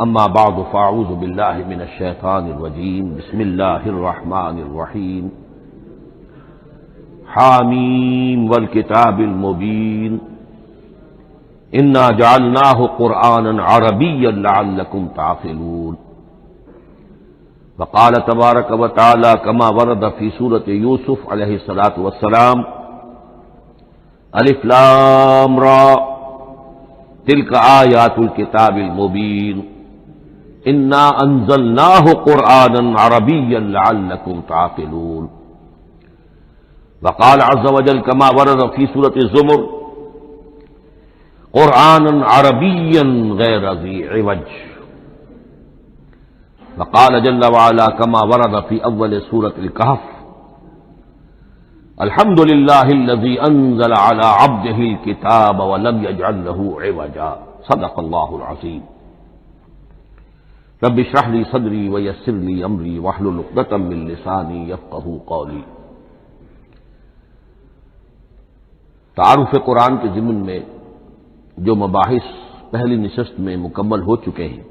اما بعد فاعوذ باللہ من الشیطان الرجیم بسم اللہ الرحمن الرحیم حامیم والکتاب المبین انا جعلناہ قرآنا عربیا لعلکم تعقلون وقال تبارک وتعالی کما ورد فی سورۃ یوسف علیہ الصلاۃ والسلام الف لام را تلک آیات الکتاب المبین انا انزلناہ قرآنا عربیا لعلکم تعقلون وقال عز وجل كما ورد في سورة الزمر قرآنا عربيا غير ذي عوج وقال جل وعلا كما ورد في أول سورة الكهف الحمد لله الذي أنزل على عبده الكتاب ولم يجعل له عوجا صدق الله العظيم رب اشرح لي صدري ويسر لي أمري واحلل عقدة من لساني يفقهوا قولي۔ تعارف قرآن کے ضمن میں جو مباحث پہلی نشست میں مکمل ہو چکے ہیں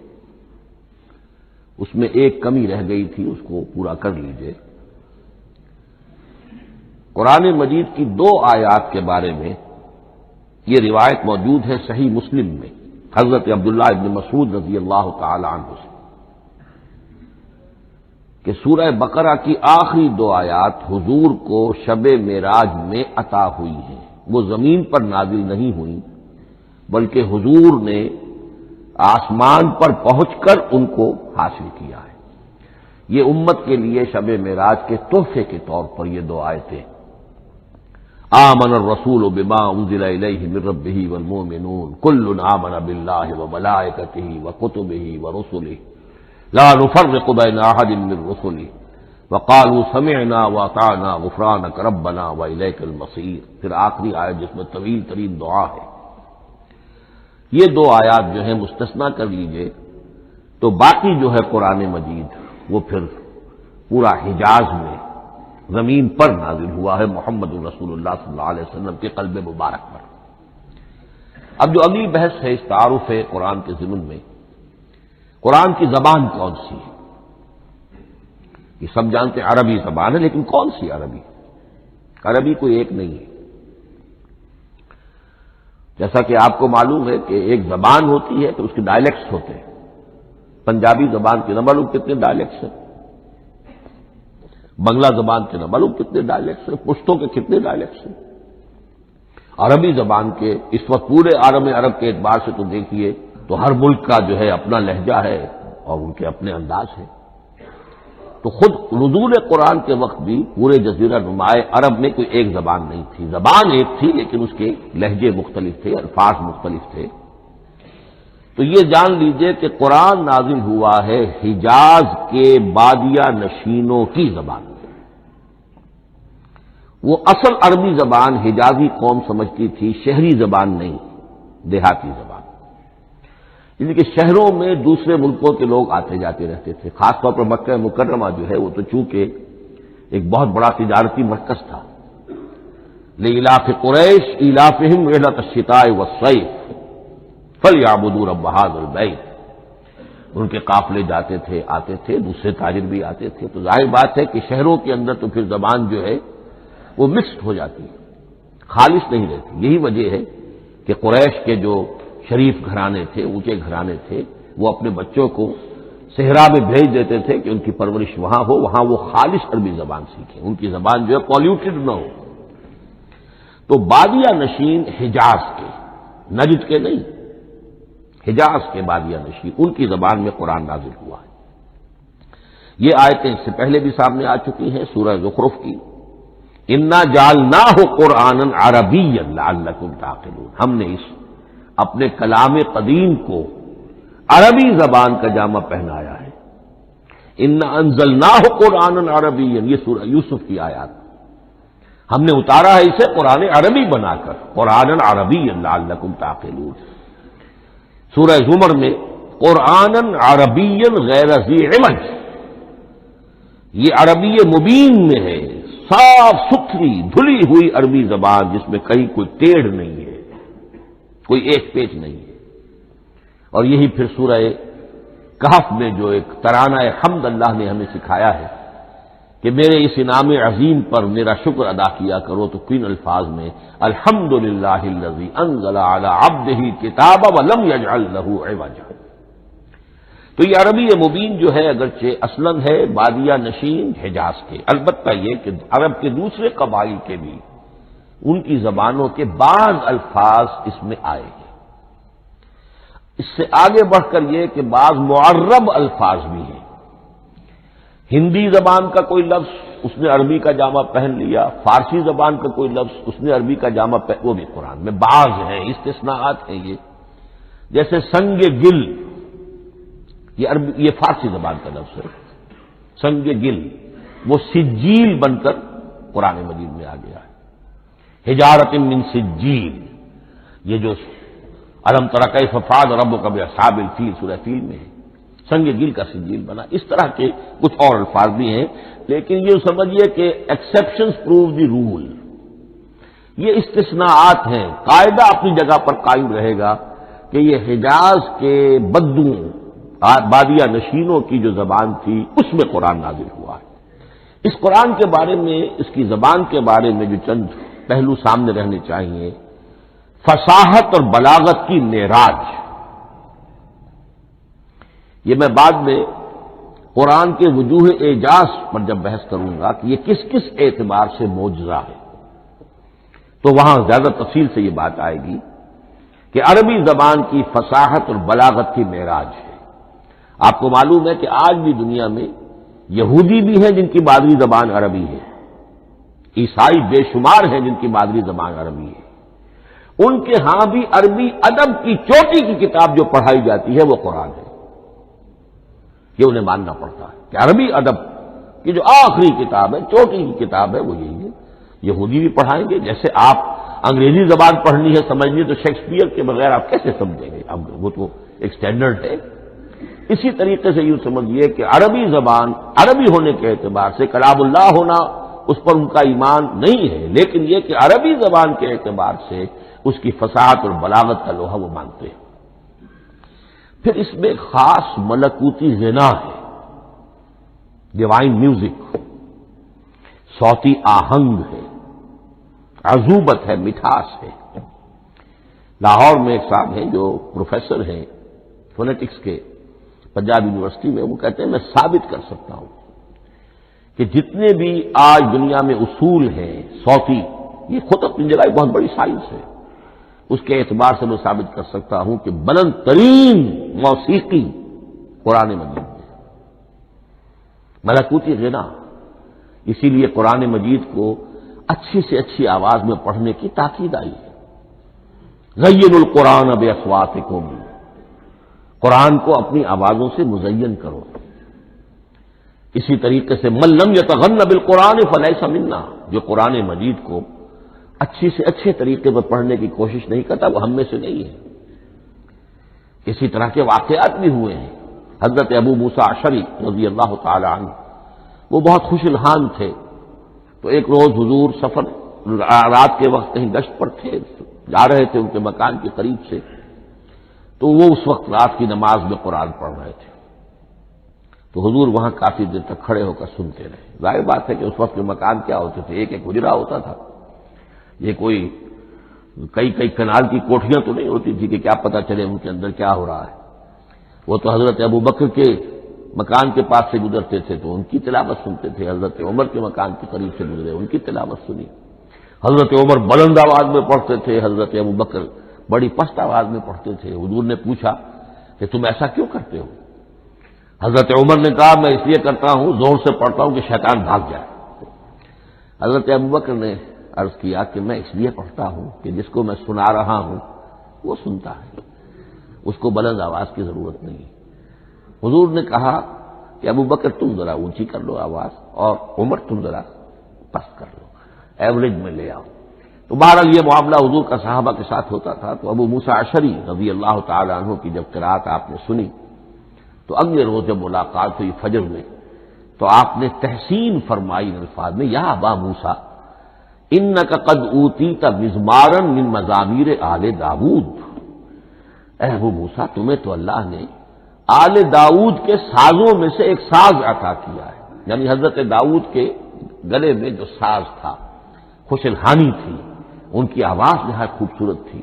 اس میں ایک کمی رہ گئی تھی، اس کو پورا کر لیجئے۔ قرآن مجید کی دو آیات کے بارے میں یہ روایت موجود ہے صحیح مسلم میں حضرت عبداللہ ابن مسعود رضی اللہ تعالی عنہ سے کہ سورہ بقرہ کی آخری دو آیات حضور کو شب معراج میں عطا ہوئی ہیں، وہ زمین پر نازل نہیں ہوئی بلکہ حضور نے آسمان پر پہنچ کر ان کو حاصل کیا ہے۔ یہ امت کے لیے شب معراج کے تحفے کے طور پر یہ دو آیتیں آمن الرسول بما انزل الیہ من ربہ والمؤمنون کل آمن باللہ وملائکتہ وکتبہ ورسلہ لا نفرق بین احد من رسلہ وقالوا سمعنا واطعنا غفرانک ربنا والیک المصیر۔ پھر آخری آیت جس میں طویل ترین دعا ہے۔ یہ دو آیات جو ہیں مستثنا کر لیجئے تو باقی جو ہے قرآن مجید وہ پھر پورا حجاز میں زمین پر نازل ہوا ہے محمد رسول اللہ صلی اللہ علیہ وسلم کے قلب مبارک پر۔ اب جو اگلی بحث ہے اس تعارف قرآن کے ضمن میں، قرآن کی زبان کون سی ہے؟ یہ سب جانتے ہیں عربی زبان ہے، لیکن کون سی عربی؟ عربی کوئی ایک نہیں ہے۔ جیسا کہ آپ کو معلوم ہے کہ ایک زبان ہوتی ہے تو اس کے ڈائلیکٹس ہوتے ہیں۔ پنجابی زبان کے نہ معلوم کتنے ڈائلیکٹس ہیں، بنگلہ زبان کے نہ معلوم کتنے ڈائلیکٹس ہیں، پشتوں کے کتنے ڈائلیکٹس ہیں۔ عربی زبان کے اس وقت پورے عالم عرب کے اعتبار سے تو دیکھیے تو ہر ملک کا جو ہے اپنا لہجہ ہے اور ان کے اپنے انداز ہے۔ تو خود نزول قرآن کے وقت بھی پورے جزیرہ نمائے عرب میں کوئی ایک زبان نہیں تھی، زبان ایک تھی لیکن اس کے لہجے مختلف تھے، الفاظ مختلف تھے۔ تو یہ جان لیجئے کہ قرآن نازل ہوا ہے حجاز کے بادیہ نشینوں کی زبان میں۔ وہ اصل عربی زبان حجازی قوم سمجھتی تھی، شہری زبان نہیں، دیہاتی زبان۔ یعنی کہ شہروں میں دوسرے ملکوں کے لوگ آتے جاتے رہتے تھے، خاص طور پر مکہ مکرمہ جو ہے وہ تو چونکہ ایک بہت بڑا تجارتی مرکز تھا۔ لإلاف قریش ایلافہم رحلۃ الشتاء والصیف فلیعبدوا رب ھذا البیت۔ ان کے قافلے جاتے تھے، آتے تھے، دوسرے تاجر بھی آتے تھے، تو ظاہر بات ہے کہ شہروں کے اندر تو پھر زبان جو ہے وہ مکسڈ ہو جاتی ہے، خالص نہیں رہتی۔ یہی وجہ ہے کہ قریش کے جو شریف گھرانے تھے، اونچے گھرانے تھے، وہ اپنے بچوں کو صحرا میں بھیج دیتے تھے کہ ان کی پرورش وہاں ہو، وہاں وہ خالص عربی زبان سیکھیں، ان کی زبان جو ہے پالیوٹڈ نہ ہو۔ تو بادیہ نشین حجاز کے، نجد کے نہیں، حجاز کے بادیہ نشین، ان کی زبان میں قرآن نازل ہوا ہے۔ یہ آیتیں اس سے پہلے بھی سامنے آ چکی ہیں سورہ زخرف کی، انا جعلناہ قرآنا عربیا لعلکم تعقلون۔ ہم نے اس اپنے کلام قدیم کو عربی زبان کا جامہ پہنایا ہے۔ انا انزلناہ قرآنا عربیا، یہ سورہ یوسف کی آیات، ہم نے اتارا ہے اسے قرآن عربی بنا کر، قرآنا عربیا لعلکم تعقلون۔ سورہ زمر میں قرآنا عربیا غیر ذی عوج، یہ عربی مبین میں ہے، صاف ستھری دھلی ہوئی عربی زبان جس میں کہیں کوئی ٹیڑھ نہیں ہے، کوئی ایک پیچ نہیں ہے۔ اور یہی پھر سورہ کہف میں جو ایک ترانہ حمد اللہ نے ہمیں سکھایا ہے کہ میرے اس انعام عظیم پر میرا شکر ادا کیا کرو، تو کن الفاظ میں الحمدللہ الذی انزل علی عبدہ الکتاب ولم یجعل لہ عوجا۔ تو یہ عربی مبین جو ہے اگرچہ اصلاً ہے بادیہ نشین حجاز کے، البتہ یہ کہ عرب کے دوسرے قبائل کے بھی ان کی زبانوں کے بعض الفاظ اس میں آئے ہیں۔ اس سے آگے بڑھ کر یہ کہ بعض معرب الفاظ بھی ہیں، ہندی زبان کا کوئی لفظ اس نے عربی کا جامہ پہن لیا، فارسی زبان کا کوئی لفظ اس نے عربی کا جامہ وہ بھی قرآن میں بعض ہیں، استثناءات ہیں یہ، جیسے سنگ گل، یہ فارسی زبان کا لفظ ہے، سنگ گل وہ سجیل بن کر قرآن مجید میں آ گیا ہے، حجارت من سجیل، یہ جو الم تر کیف فعل ربک باصحاب الفیل سورہ فیل میں ہے، سنگ گل کا سجیل بنا۔ اس طرح کے کچھ اور الفاظ بھی ہیں، لیکن یہ سمجھیے کہ ایکسیپشنز پروو دی رول، یہ استثناءات ہیں، قاعدہ اپنی جگہ پر قائم رہے گا کہ یہ حجاز کے بدو بادیہ نشینوں کی جو زبان تھی اس میں قرآن نازل ہوا ہے۔ اس قرآن کے بارے میں، اس کی زبان کے بارے میں جو چند پہلو سامنے رہنے چاہیے، فصاحت اور بلاغت کی معراج، یہ میں بعد میں قرآن کے وجوہ اعجاز پر جب بحث کروں گا کہ یہ کس کس اعتبار سے معجزہ ہے، تو وہاں زیادہ تفصیل سے یہ بات آئے گی کہ عربی زبان کی فصاحت اور بلاغت کی معراج ہے۔ آپ کو معلوم ہے کہ آج بھی دنیا میں یہودی بھی ہیں جن کی مادری زبان عربی ہے، عیسائی بے شمار ہیں جن کی مادری زبان عربی ہے، ان کے ہاں بھی عربی ادب کی چوٹی کی کتاب جو پڑھائی جاتی ہے وہ قرآن ہے، یہ انہیں ماننا پڑتا ہے کہ عربی ادب کی جو آخری کتاب ہے، چوٹی کی کتاب ہے، وہ یہی ہے۔ یہودی بھی پڑھائیں گے، جیسے آپ انگریزی زبان پڑھنی ہے سمجھنی ہے تو شیکسپیئر کے بغیر آپ کیسے سمجھیں گے، اب وہ تو ایک سٹینڈرڈ ہے۔ اسی طریقے سے یوں سمجھیے کہ عربی زبان عربی ہونے کے اعتبار سے کلام اللہ ہونا اس پر ان کا ایمان نہیں ہے، لیکن یہ کہ عربی زبان کے اعتبار سے اس کی فصاحت اور بلاغت کا لوہا وہ مانتے ہیں۔ پھر اس میں خاص ملکوتی غنا ہے، ڈیوائن میوزک، صوتی آہنگ ہے، عذوبت ہے، مٹھاس ہے۔ لاہور میں ایک صاحب ہیں جو پروفیسر ہیں فونیٹکس کے پنجاب یونیورسٹی میں، وہ کہتے ہیں میں ثابت کر سکتا ہوں کہ جتنے بھی آج دنیا میں اصول ہیں صوتی، یہ خود اپنی جگہ ایک بہت بڑی سائنس ہے، اس کے اعتبار سے میں ثابت کر سکتا ہوں کہ بلند ترین موسیقی قرآن مجید میں ہے، ملکوتی غنا۔ اسی لیے قرآن مجید کو اچھی سے اچھی آواز میں پڑھنے کی تاکید آئی ہے، زین القرآن باصواتکم، قرآن کو اپنی آوازوں سے مزین کرو۔ اسی طریقے سے من لم یتغن بالقرآن فلیس منا، جو قرآن مجید کو اچھی سے اچھے طریقے پر پڑھنے کی کوشش نہیں کرتا وہ ہم میں سے نہیں ہے۔ اسی طرح کے واقعات بھی ہوئے ہیں۔ حضرت ابو موسیٰ اشعری رضی اللہ تعالی عنہ وہ بہت خوش الحان تھے، تو ایک روز حضور سفر رات کے وقت کہیں گشت پر تھے، جا رہے تھے ان کے مکان کے قریب سے، تو وہ اس وقت رات کی نماز میں قرآن پڑھ رہے تھے، تو حضور وہاں کافی دیر تک کھڑے ہو کر سنتے رہے۔ ظاہر بات ہے کہ اس وقت کے مکان کیا ہوتے تھے، ایک ایک حجرہ ہوتا تھا، یہ کوئی کئی کنال کی کوٹھیاں تو نہیں ہوتی تھی کہ کیا پتہ چلے ان کے اندر کیا ہو رہا ہے۔ وہ تو حضرت ابو بکر کے مکان کے پاس سے گزرتے تھے تو ان کی تلاوت سنتے تھے، حضرت عمر کے مکان کے قریب سے گزرے ان کی تلاوت سنی، حضرت عمر بلند آواز میں پڑھتے تھے، حضرت ابو بکر بڑی پست آواز میں پڑھتے تھے۔ حضور نے پوچھا کہ تم ایسا کیوں کرتے ہو؟ حضرت عمر نے کہا میں اس لیے کرتا ہوں، زور سے پڑھتا ہوں کہ شیطان بھاگ جائے۔ حضرت ابو بکر نے عرض کیا کہ میں اس لیے پڑھتا ہوں کہ جس کو میں سنا رہا ہوں وہ سنتا ہے، اس کو بلند آواز کی ضرورت نہیں۔ حضور نے کہا کہ ابو بکر تم ذرا اونچی کر لو آواز، اور عمر تم ذرا پست کر لو، ایوریج میں لے آؤ۔ تو بہرحال یہ معاملہ حضور کا صحابہ کے ساتھ ہوتا تھا۔ تو ابو موسیٰ اشعری رضی اللہ تعالی عنہ کی جب قرات آپ نے سنی تو اگلے روز جب ملاقات ہوئی فجر میں، تو آپ نے تحسین فرمائی ان الفاظ میں، یا ابا موسیٰ انک قد اوتیت مزمارا من مزامیر آل داود، اے ابو موسیٰ تمہیں تو اللہ نے آل داؤد کے سازوں میں سے ایک ساز عطا کیا ہے، یعنی حضرت داؤد کے گلے میں جو ساز تھا، خوش الحانی تھی، ان کی آواز نہایت خوبصورت تھی۔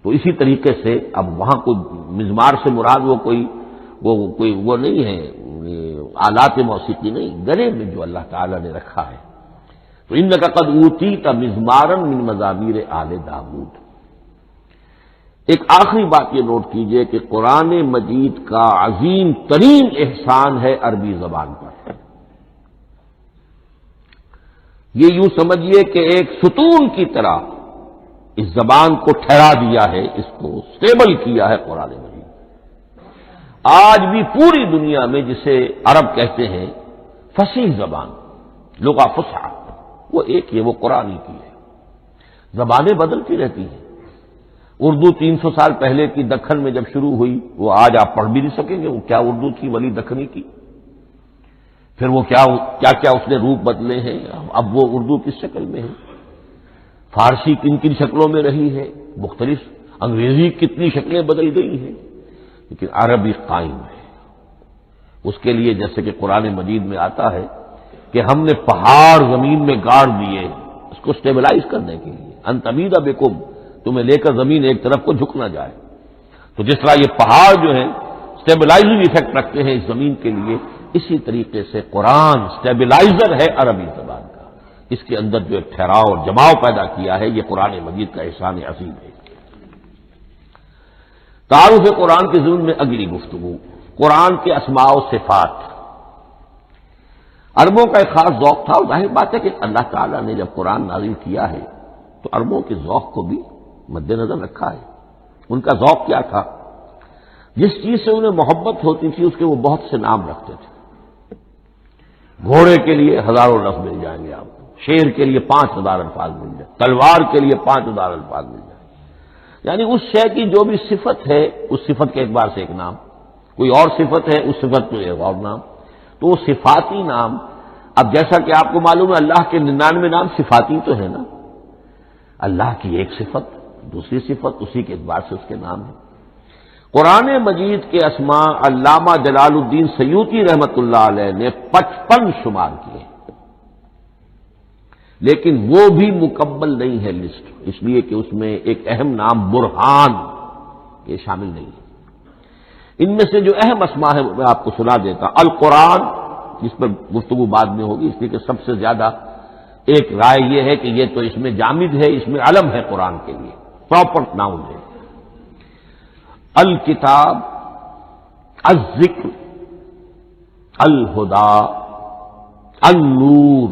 تو اسی طریقے سے اب وہاں کوئی مزمار سے مراد وہ نہیں ہے، آلات موسیقی نہیں، گلے میں جو اللہ تعالی نے رکھا ہے۔ تو انک قد اوتیت مزمارا من مزامیر آل داؤد۔ ایک آخری بات یہ نوٹ کیجئے کہ قرآن مجید کا عظیم ترین احسان ہے عربی زبان پر۔ یہ یوں سمجھیے کہ ایک ستون کی طرح اس زبان کو ٹھہرا دیا ہے، اس کو سٹیبل کیا ہے قرآن مجید۔ آج بھی پوری دنیا میں جسے عرب کہتے ہیں فصیح زبان، لغہ فصحی، وہ ایک ہے، وہ قرآن ہی کی ہے۔ زبانیں بدلتی رہتی ہیں۔ اردو 300 سال پہلے کی دکن میں جب شروع ہوئی، وہ آج آپ پڑھ بھی نہیں سکیں گے وہ کیا اردو تھی ولی دکنی کی، پھر وہ کیا اس نے روپ بدلے ہیں، اب وہ اردو کس شکل میں ہے، فارسی کن کن شکلوں میں رہی ہے، مختلف انگریزی کتنی شکلیں بدل گئی ہیں، لیکن عربی قائم ہے۔ اس کے لیے جیسے کہ قرآن مجید میں آتا ہے کہ ہم نے پہاڑ زمین میں گاڑ دیے اس کو سٹیبلائز کرنے کے لیے، ان تمید بکم، تمہیں لے کر زمین ایک طرف کو جھک نہ جائے۔ تو جس طرح یہ پہاڑ جو ہیں سٹیبلائزنگ ایفیکٹ رکھتے ہیں اس زمین کے لیے، اسی طریقے سے قرآن سٹیبلائزر ہے عربی زبان کا۔ اس کے اندر جو ایک ٹھہراؤ اور جماؤ پیدا کیا ہے، یہ قرآن مجید کا احسان عظیم ہے۔ تعارف قرآن کے ضمن میں اگلی گفتگو، قرآن کے اسماء و صفات۔ عربوں کا ایک خاص ذوق تھا، اور ظاہر بات ہے کہ اللہ تعالیٰ نے جب قرآن نازل کیا ہے تو عربوں کے ذوق کو بھی مد نظر رکھا ہے۔ ان کا ذوق کیا تھا؟ جس چیز سے انہیں محبت ہوتی تھی اس کے وہ بہت سے نام رکھتے تھے۔ گھوڑے کے لیے ہزاروں لفظ مل جائیں گے آپ کو، شیر کے لیے 5000 الفاظ مل جائیں، تلوار کے لیے 5000 الفاظ مل جائیں، یعنی اس شے کی جو بھی صفت ہے اس صفت کے اعتبار سے ایک نام، کوئی اور صفت ہے اس صفت کو ایک اور نام، تو وہ صفاتی نام۔ اب جیسا کہ آپ کو معلوم ہے اللہ کے 99 نام صفاتی تو ہے نا، اللہ کی ایک صفت دوسری صفت اسی کے اعتبار سے اس کے نام ہیں۔ قرآن مجید کے اسماء علامہ جلال الدین سیوطی رحمت اللہ علیہ نے 55 شمار کیے، لیکن وہ بھی مکمل نہیں ہے لسٹ، اس لیے کہ اس میں ایک اہم نام برہان یہ شامل نہیں ہے۔ ان میں سے جو اہم اسماء ہے میں آپ کو سنا دیتا۔ القرآن، جس پر گفتگو بعد میں ہوگی، اس لیے کہ سب سے زیادہ ایک رائے یہ ہے کہ یہ تو اس میں جامد ہے، اس میں علم ہے قرآن کے لیے، پراپر ناؤن ہے۔ الکتاب، الذکر، الہدی، النور،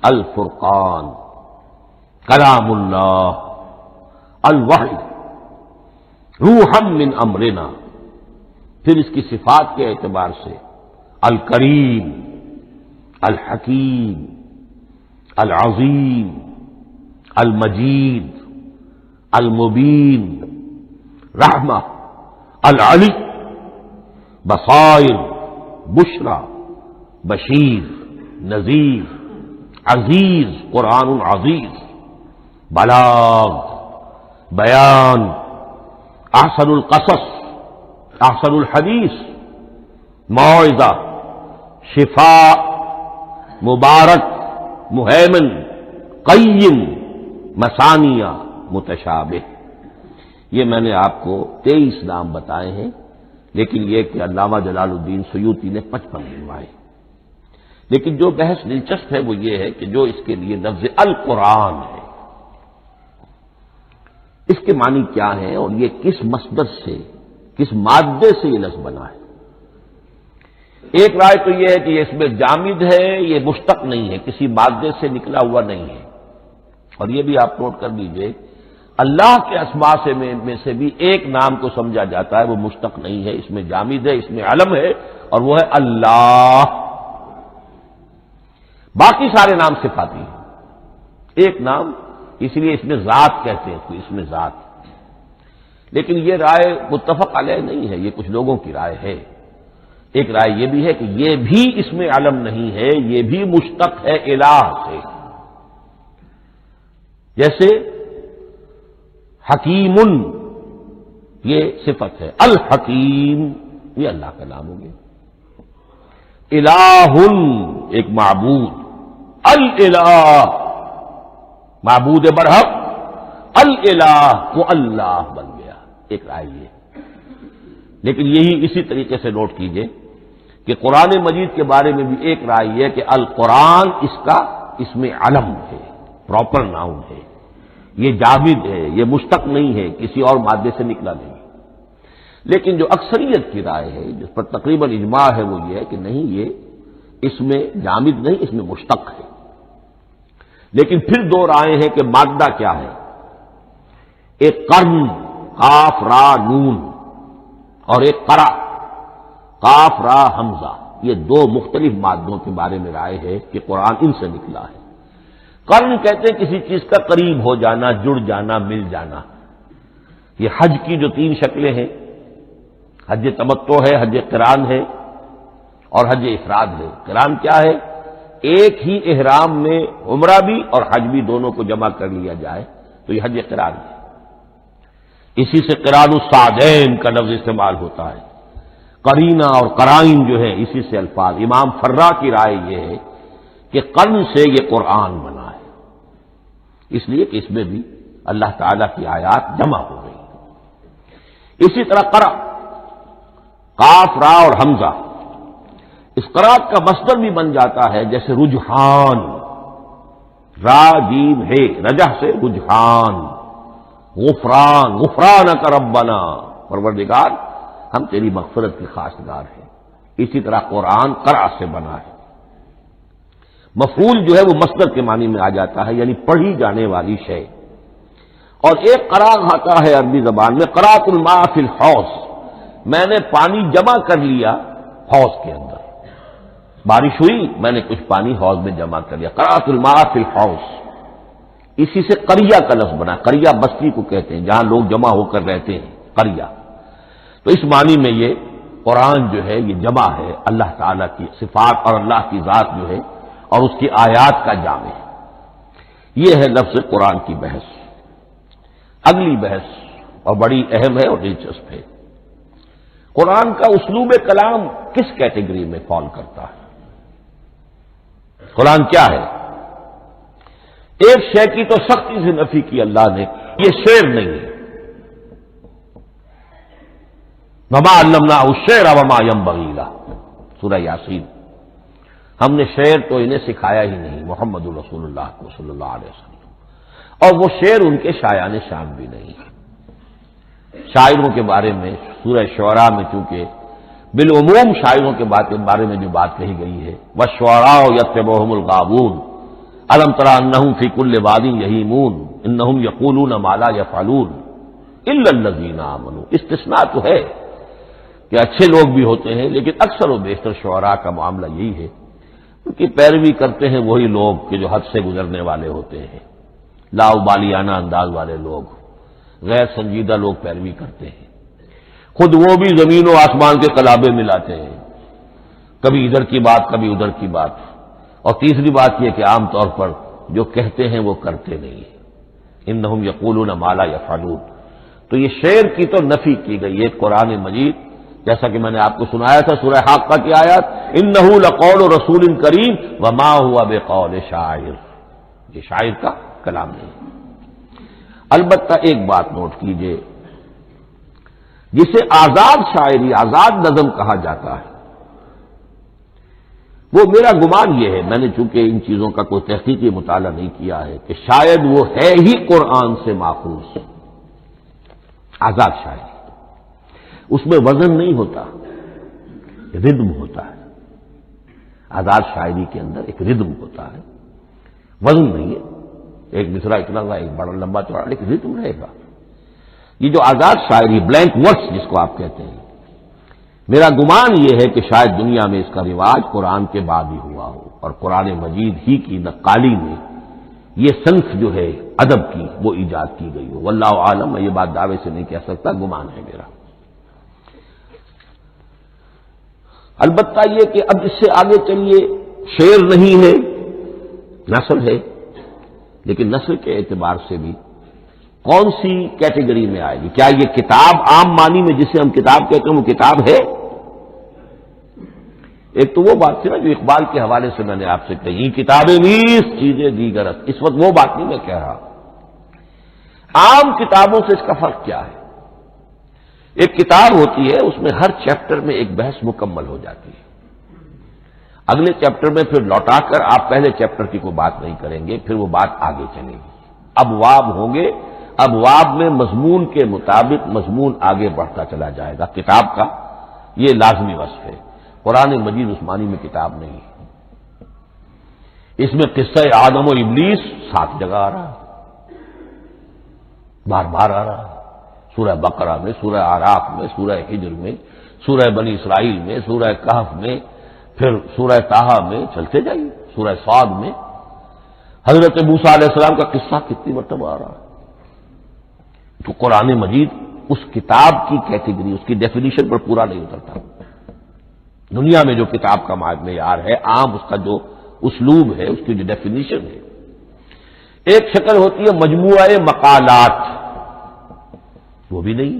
الفرقان، کلام اللہ، الوحی، روحا من امرنا۔ پھر اس کی صفات کے اعتبار سے الکریم، الحکیم، العظیم، المجید، المبین، رحمہ، العلی، بصائر، بشرا، بشیر، نذیر، عزیز، قرآن عزیز، بلاغ، بیان، احسن القصص، احسن الحدیث، موعظہ، شفاء، مبارک، مہیمن، قیم، مثانیہ، متشابہ۔ یہ میں نے آپ کو 23 نام بتائے ہیں، لیکن یہ کہ علامہ جلال الدین سیوطی نے 55 گنوائے۔ لیکن جو بحث دلچسپ ہے وہ یہ ہے کہ جو اس کے لیے لفظ القرآن ہے، اس کے معنی کیا ہے اور یہ کس مصدر سے، کس مادے سے یہ لفظ بنا ہے۔ ایک رائے تو یہ ہے کہ یہ اس میں جامد ہے، یہ مشتق نہیں ہے، کسی مادے سے نکلا ہوا نہیں ہے۔ اور یہ بھی آپ نوٹ کر لیجئے، اللہ کے اسماء میں سے بھی ایک نام کو سمجھا جاتا ہے وہ مشتق نہیں ہے، اس میں جامد ہے، اس میں علم ہے، اور وہ ہے اللہ۔ باقی سارے نام صفاتی ہیں، ایک نام، اس لیے اس میں ذات کہتے ہیں، اس میں ذات۔ لیکن یہ رائے متفق علیہ نہیں ہے، یہ کچھ لوگوں کی رائے ہے۔ ایک رائے یہ بھی ہے کہ یہ بھی اس میں علم نہیں ہے، یہ بھی مشتق ہے الہ سے۔ جیسے حکیم، یہ صفت ہے، الحکیم یہ اللہ کا نام ہو گیا۔ الہ، ایک معبود، الہ معبود برحق، الہ وہ اللہ بن گیا، ایک رائے یہ۔ لیکن یہی اسی طریقے سے نوٹ کیجئے کہ قرآن مجید کے بارے میں بھی ایک رائے یہ کہ القرآن اس میں علم ہے، پراپر ناؤن ہے، یہ جامد ہے، یہ مشتق نہیں ہے، کسی اور مادے سے نکلا نہیں۔ لیکن جو اکثریت کی رائے ہے، جس پر تقریباً اجماع ہے، وہ یہ ہے کہ نہیں، یہ اس میں جامد نہیں، اس میں مشتق ہے۔ لیکن پھر دو رائے ہیں کہ مادہ کیا ہے۔ ایک قرن، قاف را نون، اور ایک قرا، قاف را حمزہ، یہ دو مختلف مادوں کے بارے میں رائے ہے کہ قرآن ان سے نکلا ہے۔ قرن کہتے ہیں کسی چیز کا قریب ہو جانا، جڑ جانا، مل جانا۔ یہ حج کی جو تین شکلیں ہیں، حج تمتع ہے، حج قران ہے، اور حج افراد ہے۔ قران کیا ہے؟ ایک ہی احرام میں عمرہ بھی اور حج بھی دونوں کو جمع کر لیا جائے تو یہ حج قران ہے۔ اسی سے قران الصادین کا لفظ استعمال ہوتا ہے۔ قرینہ اور قرائن جو ہے اسی سے الفاظ۔ امام فرا کی رائے یہ ہے کہ قرن سے یہ قرآن بنا ہے، اس لیے کہ اس میں بھی اللہ تعالی کی آیات جمع ہو گئی۔ اسی طرح قرأ، قاف را اور حمزہ، اس قرأت کا مصدر بھی بن جاتا ہے، جیسے رجحان، را جیم ہے، رجح سے رجحان، غفران، غفرانک ربنا، پروردگار ہم تیری مغفرت کی خواستگار ہیں۔ اسی طرح قرآن قرأ سے بنا ہے۔ مفعول جو ہے وہ مصدر کے معنی میں آ جاتا ہے، یعنی پڑھی جانے والی شے۔ اور ایک قرأ آتا ہے عربی زبان میں، قرأت الماء فی الحوض، میں نے پانی جمع کر لیا حوض کے اندر، بارش ہوئی میں نے کچھ پانی حوض میں جمع کر لیا، قرأت الماء فی الحوض۔ اسی سے قریہ کا لفظ بنا، قریہ بستی کو کہتے ہیں جہاں لوگ جمع ہو کر رہتے ہیں، قریہ۔ تو اس معنی میں یہ قرآن جو ہے یہ جمع ہے، اللہ تعالیٰ کی صفات اور اللہ کی ذات جو ہے اور اس کی آیات کا جامع ہے۔ یہ ہے لفظ قرآن کی بحث۔ اگلی بحث اور بڑی اہم ہے اور دلچسپ ہے، قرآن کا اسلوب کلام کس کیٹیگری میں فال کرتا ہے؟ قرآن کیا ہے؟ ایک شے کی تو سختی سے نفی کی اللہ نے، یہ شعر نہیں ہے۔ وما علمناہ الشعر وما ينبغی لہ، سورہ یاسین۔ ہم نے شعر تو انہیں سکھایا ہی نہیں، محمد رسول اللہ کو صلی اللہ علیہ وسلم، اور وہ شعر ان کے شایان شان بھی نہیں ہے۔ شاعروں کے بارے میں سورہ شعراء میں چونکہ بالعموم شاعروں کے بارے میں جو بات کہی گئی ہے، والشعراء یتبعهم الغاوون الم تر انہم فی کل واد یہیمون انہم یقولون ما لا یفعلون الا الذین آمنوا، استثناء تو ہے کہ اچھے لوگ بھی ہوتے ہیں، لیکن اکثر و بیشتر شعراء کا معاملہ یہی ہے ان کی پیروی کرتے ہیں وہی لوگ کہ جو حد سے گزرنے والے ہوتے ہیں، لاؤبالیانہ انداز والے لوگ، غیر سنجیدہ لوگ پیروی کرتے ہیں۔ خود وہ بھی زمین و آسمان کے قلابے ملاتے ہیں، کبھی ادھر کی بات کبھی ادھر کی بات۔ اور تیسری بات یہ کہ عام طور پر جو کہتے ہیں وہ کرتے نہیں ہیں، انہم یقولون ما لا یفعلون۔ تو یہ شعر کی تو نفی کی گئی ہے قرآن مجید، جیسا کہ میں نے آپ کو سنایا تھا سورہ حاقہ کی آیات، انہ لقول رسول کریم وما هو بقول شاعر، یہ شاعر کا کلام نہیں۔ البتہ ایک بات نوٹ کیجئے، جسے آزاد شاعری، آزاد نظم کہا جاتا ہے، وہ میرا گمان یہ ہے، میں نے چونکہ ان چیزوں کا کوئی تحقیقی مطالعہ نہیں کیا ہے، کہ شاید وہ ہے ہی قرآن سے ماخوذ آزاد شاعری۔ اس میں وزن نہیں ہوتا، ردم ہوتا ہے۔ آزاد شاعری کے اندر ایک ردم ہوتا ہے، وزن نہیں ہے، ایک مصرع اتنا ہوا ایک بڑا لمبا چوڑا، لیکن ردم رہے گا۔ یہ جو آزاد شاعری، بلینک ورڈز جس کو آپ کہتے ہیں، میرا گمان یہ ہے کہ شاید دنیا میں اس کا رواج قرآن کے بعد ہی ہوا ہو، اور قرآن مجید ہی کی نقالی میں یہ صنف جو ہے ادب کی وہ ایجاد کی گئی ہو۔ واللہ عالم، میں یہ بات دعوے سے نہیں کہہ سکتا، گمان ہے میرا۔ البتہ یہ کہ اب اس سے آگے چلیے، شعر نہیں ہے، نثر ہے، لیکن نثر کے اعتبار سے بھی کون سی کیٹیگری میں آئے گی؟ کیا یہ کتاب عام معنی میں جسے ہم کتاب کہتے ہیں وہ کتاب ہے؟ ایک تو وہ بات تھی نا جو اقبال کے حوالے سے میں نے آپ سے کہی، کتابیں نیز چیزیں دیگرت، اس وقت وہ بات نہیں میں کہہ رہا۔ عام کتابوں سے اس کا فرق کیا ہے؟ ایک کتاب ہوتی ہے، اس میں ہر چیپٹر میں ایک بحث مکمل ہو جاتی ہے، اگلے چیپٹر میں پھر لوٹا کر آپ پہلے چیپٹر کی کوئی بات نہیں کریں گے، پھر وہ بات آگے چلے گی، ابواب ہوں گے، ابواب میں مضمون کے مطابق مضمون آگے بڑھتا چلا جائے گا۔ کتاب کا یہ لازمی وصف ہے۔ قرآن مجید عثمانی میں کتاب نہیں ہے، اس میں قصہ آدم و ابلیس 7 جگہ آ رہا ہے، بار بار آ رہا ہے، سورہ بقرہ میں، سورہ اعراف میں، سورہ ہجر میں، سورہ بنی اسرائیل میں، سورہ کہف میں، پھر سورہ طٰہٰ میں، چلتے جائیے، سورہ صاد میں حضرت موسیٰ علیہ السلام کا قصہ کتنی مرتبہ آ رہا ہے۔ تو قرآن مجید اس کتاب کی کیٹیگری، اس کی ڈیفینیشن پر پورا نہیں اترتا۔ دنیا میں جو کتاب کا معیار ہے، عام اس کا جو اسلوب ہے، اس کی جو ڈیفینیشن ہے، ایک شکل ہوتی ہے مجموعہ مقالات، وہ بھی نہیں،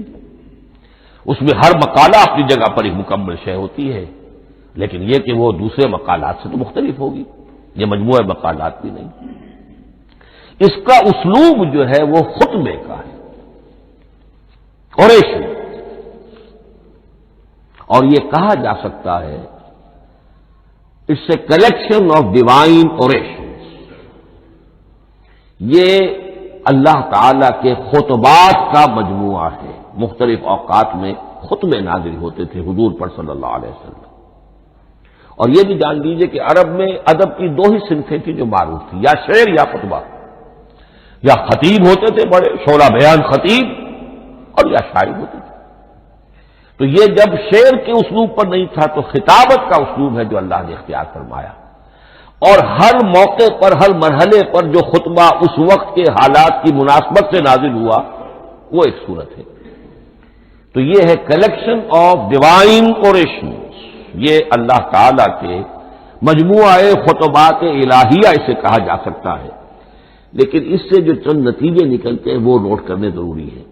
اس میں ہر مقالہ اپنی جگہ پر ایک مکمل شے ہوتی ہے، لیکن یہ کہ وہ دوسرے مقالات سے تو مختلف ہوگی، یہ مجموعہ مقالات بھی نہیں۔ اس کا اسلوب جو ہے وہ خطبے کا ہے، اوریشن، اور یہ کہا جا سکتا ہے it's a collection of divine orations, یہ اللہ تعالی کے خطبات کا مجموعہ ہے۔ مختلف اوقات میں خطبے نازل ہوتے تھے حضور پر صلی اللہ علیہ وسلم، اور یہ بھی جان لیجئے کہ عرب میں ادب کی 2 ہی صنفیں تھیں جو معروف تھیں، یا شعر یا خطبہ، یا خطیب ہوتے تھے بڑے شعرا بیان خطیب، اور یا شاعر ہوتے تھے۔ تو یہ جب شعر کے اسلوب پر نہیں تھا تو خطابت کا اسلوب ہے جو اللہ نے اختیار فرمایا، اور ہر موقع پر، ہر مرحلے پر جو خطبہ اس وقت کے حالات کی مناسبت سے نازل ہوا وہ ایک صورت ہے۔ تو یہ ہے کلیکشن آف ڈیوائن اوریشنز، یہ اللہ تعالی کے مجموعہ خطبات الہیہ اسے کہا جا سکتا ہے، لیکن اس سے جو چند نتیجے نکلتے ہیں وہ نوٹ کرنے ضروری ہے۔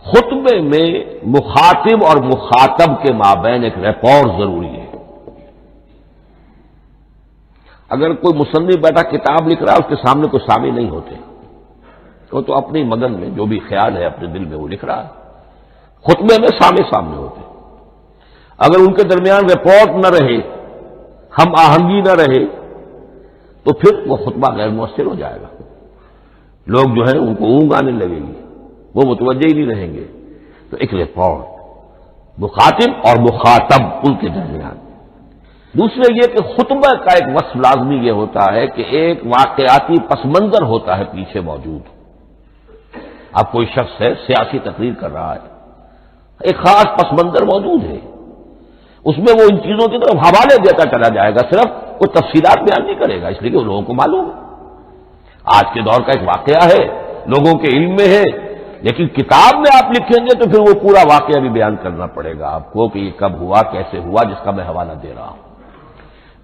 خطبے میں مخاطب اور مخاطب کے مابین ایک ریپور ضروری ہے۔ اگر کوئی مصنف بیٹھا کتاب لکھ رہا ہے، اس کے سامنے کوئی سامع نہیں ہوتے، وہ تو اپنی مگن میں جو بھی خیال ہے اپنے دل میں وہ لکھ رہا ہے۔ خطبے میں سامنے ہوتے، اگر ان کے درمیان رپورٹ نہ رہے، ہم آہنگی نہ رہے، تو پھر وہ خطبہ غیر مؤثر ہو جائے گا، لوگ جو ہیں ان کو اونگ آنے لگے گی، وہ متوجہ ہی نہیں رہیں گے۔ تو ایک رپورٹ مخاطب اور مخاطب ان کے درمیان۔ دوسرے یہ کہ خطبہ کا ایک وصف لازمی یہ ہوتا ہے کہ ایک واقعاتی پس منظر ہوتا ہے پیچھے موجود۔ اب کوئی شخص ہے سیاسی تقریر کر رہا ہے، ایک خاص پس منظر موجود ہے، اس میں وہ ان چیزوں کی طرف حوالے دیتا چلا جائے گا، صرف وہ تفصیلات بیان نہیں کرے گا، اس لیے کہ لوگوں کو معلوم ہے آج کے دور کا ایک واقعہ ہے، لوگوں کے علم میں ہے، لیکن کتاب میں آپ لکھیں گے تو پھر وہ پورا واقعہ بھی بیان کرنا پڑے گا آپ کو کہ یہ کب ہوا، کیسے ہوا، جس کا میں حوالہ دے رہا ہوں۔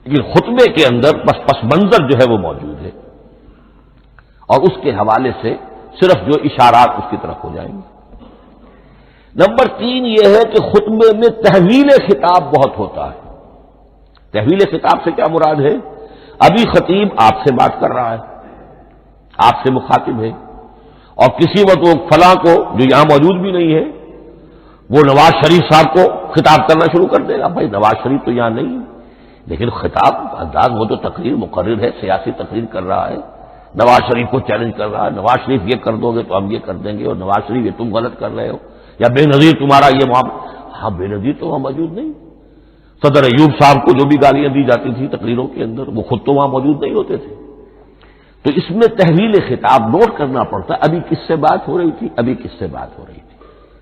لیکن خطبے کے اندر پس منظر جو ہے وہ موجود ہے، اور اس کے حوالے سے صرف جو اشارات اس کی طرف ہو جائیں گے۔ نمبر 3 یہ ہے کہ خطبے میں تحویل خطاب بہت ہوتا ہے۔ تحویل خطاب سے کیا مراد ہے؟ ابھی خطیب آپ سے بات کر رہا ہے، آپ سے مخاطب ہے، اور کسی وقت وہ فلاں کو جو یہاں موجود بھی نہیں ہے، وہ نواز شریف صاحب کو خطاب کرنا شروع کر دے گا۔ بھائی نواز شریف تو یہاں نہیں ہے، لیکن خطاب انداز وہ تو تقریر مقرر ہے، سیاسی تقریر کر رہا ہے، نواز شریف کو چیلنج کر رہا ہے، نواز شریف یہ کر دو گے تو ہم یہ کر دیں گے، اور نواز شریف یہ تم غلط کر رہے ہو، یا بے نظیر تمہارا یہ معاملہ۔ ہاں بے نظیر تو وہاں موجود نہیں، صدر ایوب صاحب کو جو بھی گالیاں دی جاتی تھی تقریروں کے اندر، وہ خود تو وہاں موجود نہیں ہوتے تھے۔ تو اس میں تحویل خطاب نوٹ کرنا پڑتا ہے، ابھی کس سے بات ہو رہی تھی، ابھی کس سے بات ہو رہی تھی۔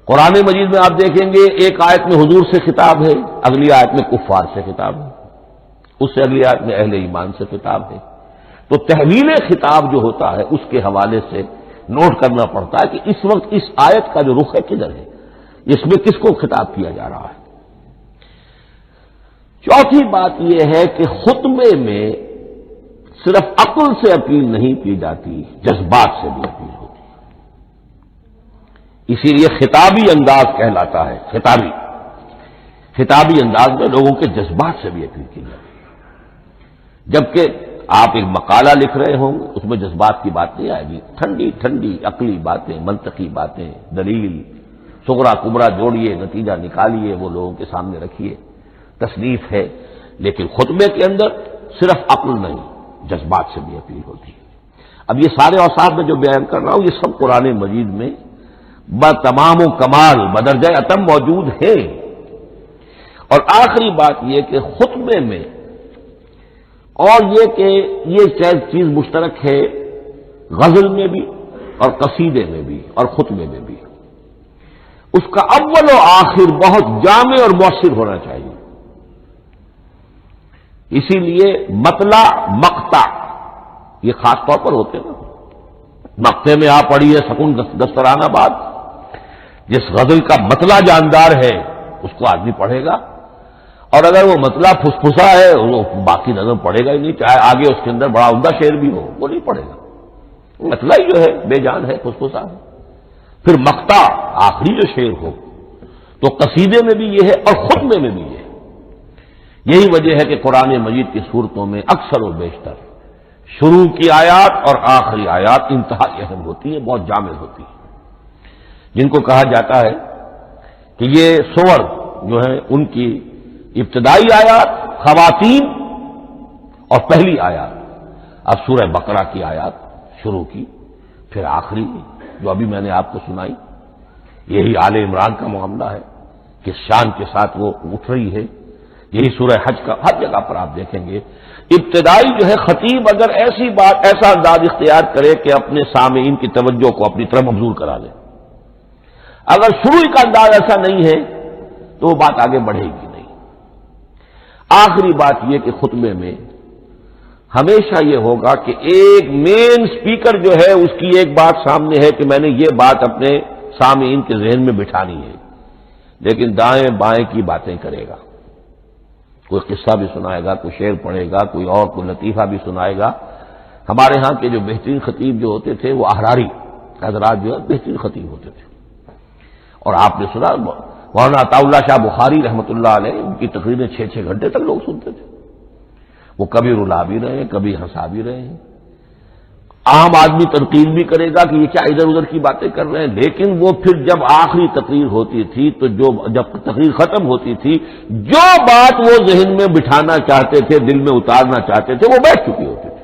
قرآن مجید میں آپ دیکھیں گے ایک آیت میں حضور سے خطاب ہے، اگلی آیت میں کفار سے خطاب ہے، اس سے اگلی آیت میں اہل ایمان سے خطاب ہے۔ تو تحویل خطاب جو ہوتا ہے اس کے حوالے سے نوٹ کرنا پڑتا ہے کہ اس وقت اس آیت کا جو رخ ہے کدھر ہے، اس میں کس کو خطاب کیا جا رہا ہے۔ چوتھی بات یہ ہے کہ خطبے میں صرف عقل سے اپیل نہیں کی جاتی، جذبات سے بھی اپیل ہوتی ہے، اسی لیے خطابی انداز کہلاتا ہے۔ خطابی خطابی انداز میں لوگوں کے جذبات سے بھی اپیل کی جاتی ہے، جبکہ آپ ایک مقالہ لکھ رہے ہوں گے اس میں جذبات کی بات نہیں آئے گی، ٹھنڈی ٹھنڈی عقلی باتیں، منطقی باتیں، دلیل صغرا کبرا جوڑیے، نتیجہ نکالیے، وہ لوگوں کے سامنے رکھیے، تصنیف ہے۔ لیکن خطبے کے اندر صرف عقل نہیں، جذبات سے بھی اپیل ہوتی ہے۔ اب یہ سارے اوصاف میں جو بیان کر رہا ہوں یہ سب قرآن مجید میں بتمام و کمال بدرجہ اتم موجود ہے۔ اور آخری بات یہ کہ خطبے میں، اور یہ کہ یہ چیز مشترک ہے غزل میں بھی اور قصیدے میں بھی اور خطبے میں بھی، اس کا اول و آخر بہت جامع اور مؤثر ہونا چاہیے۔ اسی لیے مطلع مقطع یہ خاص طور پر ہوتے ہیں نا، مقطع میں آپ پڑھیے سکون دسترانہ بات، جس غزل کا مطلع جاندار ہے اس کو آدمی پڑھے گا، اور اگر وہ مطلع پھسپھسا ہے وہ باقی نظم پڑھے گا ہی نہیں، چاہے آگے اس کے اندر بڑا عمدہ شعر بھی ہو وہ نہیں پڑھے گا، مطلع ہی جو ہے بے جان ہے، پھسپھسا ہے۔ پھر مقطع آخری جو شعر ہو، تو قصیدے میں بھی یہ ہے اور خطبے میں بھی یہ ہے۔ یہی وجہ ہے کہ قرآن مجید کی صورتوں میں اکثر و بیشتر شروع کی آیات اور آخری آیات انتہائی اہم ہوتی ہیں، بہت جامع ہوتی ہیں، جن کو کہا جاتا ہے کہ یہ سور جو ہیں ان کی ابتدائی آیات، خواتین اور پہلی آیات۔ اب سورہ بقرہ کی آیات شروع کی، پھر آخری جو ابھی میں نے آپ کو سنائی، یہی آل عمران کا معاملہ ہے کہ شان کے ساتھ وہ اٹھ رہی ہے۔ یہی سورہ حج کا ہر جگہ پر آپ دیکھیں گے ابتدائی جو ہے خطیب اگر ایسی بات، ایسا انداز اختیار کرے کہ اپنے سامعین کی توجہ کو اپنی طرف مبذول کرا دے، اگر شروع کا انداز ایسا نہیں ہے تو وہ بات آگے بڑھے گی نہیں۔ آخری بات یہ کہ خطبے میں ہمیشہ یہ ہوگا کہ ایک مین سپیکر جو ہے اس کی ایک بات سامنے ہے کہ میں نے یہ بات اپنے سامعین کے ذہن میں بٹھانی ہے، لیکن دائیں بائیں کی باتیں کرے گا، کوئی قصہ بھی سنائے گا، کوئی شعر پڑھے گا، کوئی اور کوئی لطیفہ بھی سنائے گا۔ ہمارے ہاں کے جو بہترین خطیب جو ہوتے تھے وہ احراری حضرات جو ہے بہترین خطیب ہوتے تھے، اور آپ نے سنا مولانا عطا اللہ شاہ بخاری رحمۃ اللہ علیہ ان کی تقریریں 6-6 گھنٹے تک لوگ سنتے تھے، وہ کبھی رلا بھی رہے ہیں، کبھی ہنسا بھی رہے ہیں۔ عام آدمی تنقید بھی کرے گا کہ یہ کیا ادھر ادھر کی باتیں کر رہے ہیں، لیکن وہ پھر جب آخری تقریر ہوتی تھی تو جب تقریر ختم ہوتی تھی، جو بات وہ ذہن میں بٹھانا چاہتے تھے، دل میں اتارنا چاہتے تھے، وہ بیٹھ چکی ہوتی تھی۔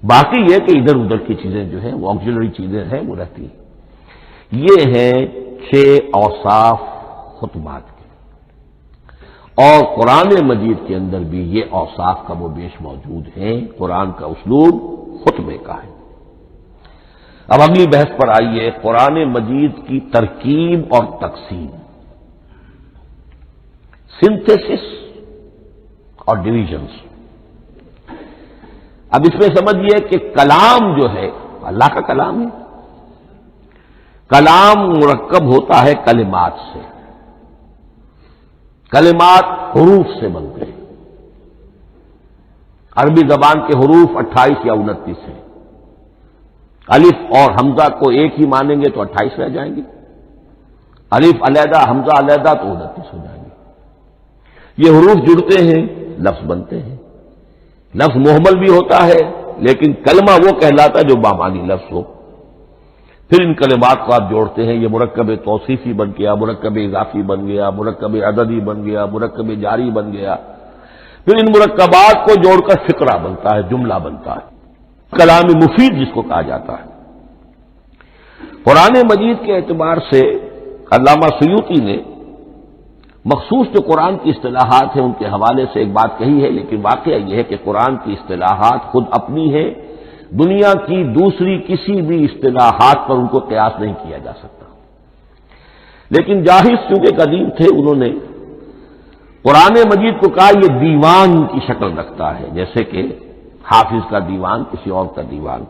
باقی یہ کہ ادھر ادھر کی چیزیں جو ہیں وہ آکسیلری چیزیں ہیں وہ رہتی ہیں۔ یہ ہیں 6 اوصاف خطبات کے، اور قرآن مجید کے اندر بھی یہ اوصاف کم و بیش موجود ہیں۔ قرآن کا اسلوب خطبے کا ہے۔ اب اگلی بحث پر آئیے، قرآن مجید کی ترکیب اور تقسیم، سنتھیسس اور ڈویژنز۔ اب اس میں سمجھیے کہ کلام جو ہے اللہ کا کلام ہے، کلام مرکب ہوتا ہے کلمات سے، کلمات حروف سے بنتے ہیں۔ عربی زبان کے حروف 28 یا 29 ہیں، الف اور حمزہ کو ایک ہی مانیں گے تو 28 رہ جائیں گے، الف علیحدہ حمزہ علیحدہ تو 29 ہو جائیں گے۔ یہ حروف جڑتے ہیں، لفظ بنتے ہیں۔ لفظ محمل بھی ہوتا ہے لیکن کلمہ وہ کہلاتا ہے جو بامانی لفظ ہو۔ پھر ان کلمات کو آپ جوڑتے ہیں، یہ مرکب توصیفی بن گیا، مرکب اضافی بن گیا، مرکب عددی بن گیا، مرکب جاری بن گیا۔ پھر ان مرکبات کو جوڑ کر فقرہ بنتا ہے، جملہ بنتا ہے، کلام مفید جس کو کہا جاتا ہے۔ قرآن مجید کے اعتبار سے علامہ سیوطی نے مخصوص جو قرآن کی اصطلاحات ہیں ان کے حوالے سے ایک بات کہی ہے، لیکن واقعہ یہ ہے کہ قرآن کی اصطلاحات خود اپنی ہے، دنیا کی دوسری کسی بھی اصطلاحات پر ان کو قیاس نہیں کیا جا سکتا۔ لیکن جاہز چونکہ قدیم تھے، انہوں نے قرآن مجید کو کہا یہ دیوان کی شکل رکھتا ہے، جیسے کہ حافظ کا دیوان کسی اور کا دیوان۔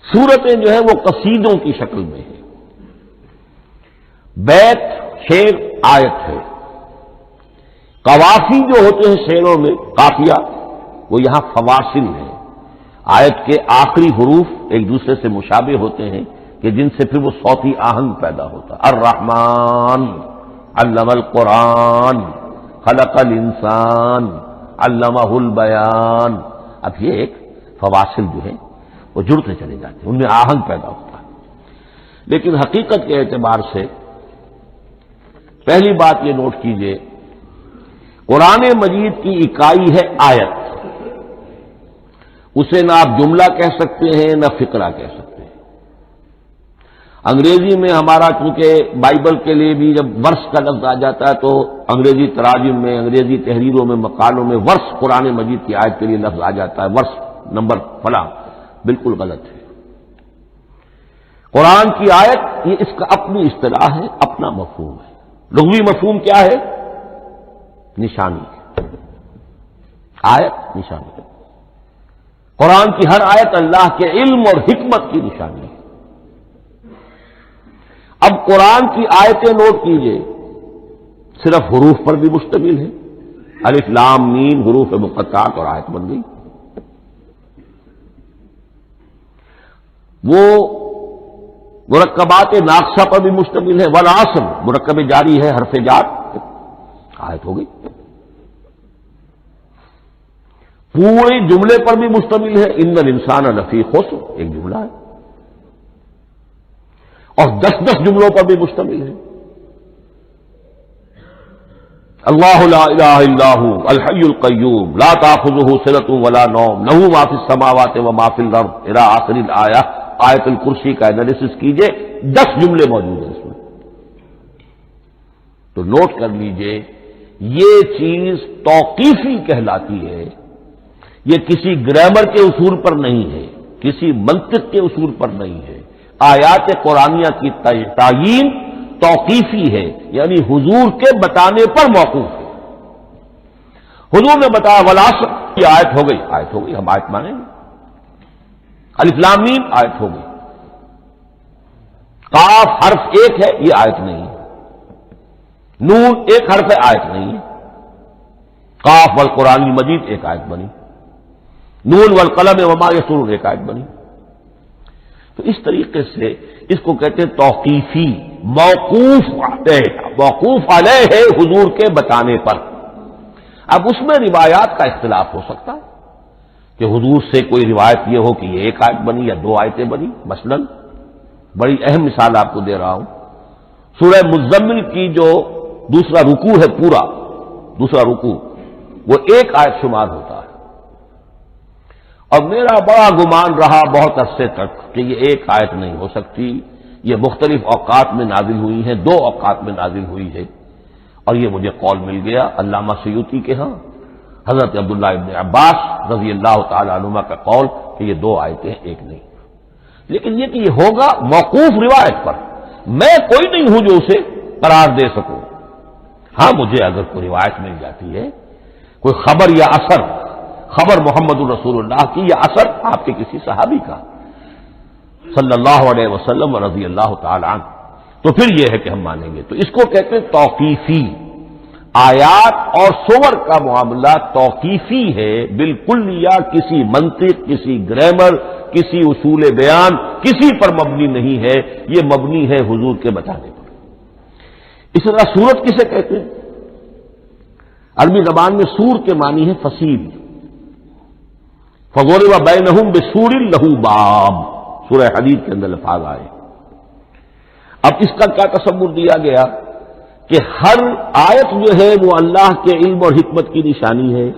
سورتیں جو ہیں وہ قصیدوں کی شکل میں ہیں، بیت شعر آیت ہے، قوافی جو ہوتے ہیں شعروں میں قافیہ وہ یہاں فواصل ہیں، آیت کے آخری حروف ایک دوسرے سے مشابہ ہوتے ہیں کہ جن سے پھر وہ صوتی آہنگ پیدا ہوتا۔ الرحمن علم القرآن خلق الانسان علمہ البیان. اب یہ ایک فواصل جو ہے وہ جڑتے چلے جاتے ہیں، ان میں آہنگ پیدا ہوتا ہے. لیکن حقیقت کے اعتبار سے پہلی بات یہ نوٹ کیجئے، قرآن مجید کی اکائی ہے آیت. اسے نہ آپ جملہ کہہ سکتے ہیں نہ فقرہ کہہ سکتے ہیں. انگریزی میں ہمارا چونکہ بائبل کے لیے بھی جب ورس کا لفظ آ جاتا ہے تو انگریزی تراجم میں، انگریزی تحریروں میں، مقالوں میں ورس قرآن مجید کی آیت کے لیے لفظ آ جاتا ہے، ورس نمبر فلاں. بالکل غلط ہے. قرآن کی آیت یہ اس کا اپنی اصطلاح ہے، اپنا مفہوم ہے. لغوی مفہوم کیا ہے؟ نشانی. آیت نشانی ہے. قرآن کی ہر آیت اللہ کے علم اور حکمت کی نشانی ہے. اب قرآن کی آیتیں نوٹ کیجئے، صرف حروف پر بھی مشتمل ہے. الف لام میم حروف مقطعات اور آیت بن گئی. وہ مرکبات ناقصہ پر بھی مشتمل ہے. والعصر مرکب جاری ہے، حرف جار، آیت ہو گئی. پورے جملے پر بھی مشتمل ہے. ان الانسان لفی خسر ایک جملہ ہے، اور 10 جملوں پر بھی مشتمل ہے. اللہ لا الہ الا هو الحی القیوم لا تاخذہ سنۃ ولا نوم لہ ما فی السماوات وما فی الارض الی آخر الآیہ. آیت الکرسی کا انالیسس کیجئے، 10 جملے موجود ہیں اس میں. تو نوٹ کر لیجئے، یہ چیز توقیفی کہلاتی ہے. یہ کسی گرامر کے اصول پر نہیں ہے، کسی منطق کے اصول پر نہیں ہے. آیات قرآنیہ کی تعیین توقیفی ہے، یعنی حضور کے بتانے پر موقوف ہے. حضور نے بتایا والعصر، یہ آیت ہو گئی، آیت ہو گئی، ہم آیت مانیں گے. الف لام میم آیت ہو گئی. قاف حرف ایک ہے، یہ آیت نہیں ہے. نون ایک حرف ہے، آیت نہیں ہے. قاف والقرآن المجید ایک آیت بنی. نون والقلم وما یسطرون ایک آیت بنی. تو اس طریقے سے اس کو کہتے ہیں توقیفی. موقوف علیہ ہے حضور کے بتانے پر. اب اس میں روایات کا اختلاف ہو سکتا ہے کہ حضور سے کوئی روایت یہ ہو کہ یہ ایک آیت بنی یا 2 آیتیں بنی. مثلا بڑی اہم مثال آپ کو دے رہا ہوں، سورہ مزمل کی جو دوسرا رکوع ہے، پورا دوسرا رکوع وہ 1 آیت شمار ہوتا ہے. اور میرا بڑا گمان رہا بہت عرصے تک کہ یہ 1 آیت نہیں ہو سکتی، یہ مختلف اوقات میں نازل ہوئی ہیں، 2 اوقات میں نازل ہوئی ہے. اور یہ مجھے قول مل گیا علامہ سیوطی کے ہاں، حضرت عبداللہ ابن عباس رضی اللہ تعالی عنہما کا قول کہ یہ 2 آیتیں ایک نہیں. لیکن یہ کہ یہ ہوگا موقوف روایت پر. میں کوئی نہیں ہوں جو اسے قرار دے سکوں. ہاں مجھے اگر کوئی روایت مل جاتی ہے، کوئی خبر یا اثر، خبر محمد الرسول اللہ کی یا اثر آپ کے کسی صحابی کا صلی اللہ علیہ وسلم رضی اللہ تعالی عنہ، تو پھر یہ ہے کہ ہم مانیں گے. تو اس کو کہتے ہیں توقیفی. آیات اور سور کا معاملہ توقیفی ہے بالکل، یا کسی منطق، کسی گرامر، کسی اصول بیان، کسی پر مبنی نہیں ہے. یہ مبنی ہے حضور کے بتانے پر. اس طرح سورت کسے کہتے ہیں؟ عربی زبان میں سور کے معنی ہے فصیل. فضرب بینہم بسور لہ باب، سورہ حدید کے اندر الفاظ آئے. اب اس کا کیا تصور دیا گیا کہ ہر آیت جو ہے وہ اللہ کے علم اور حکمت کی نشانی ہے.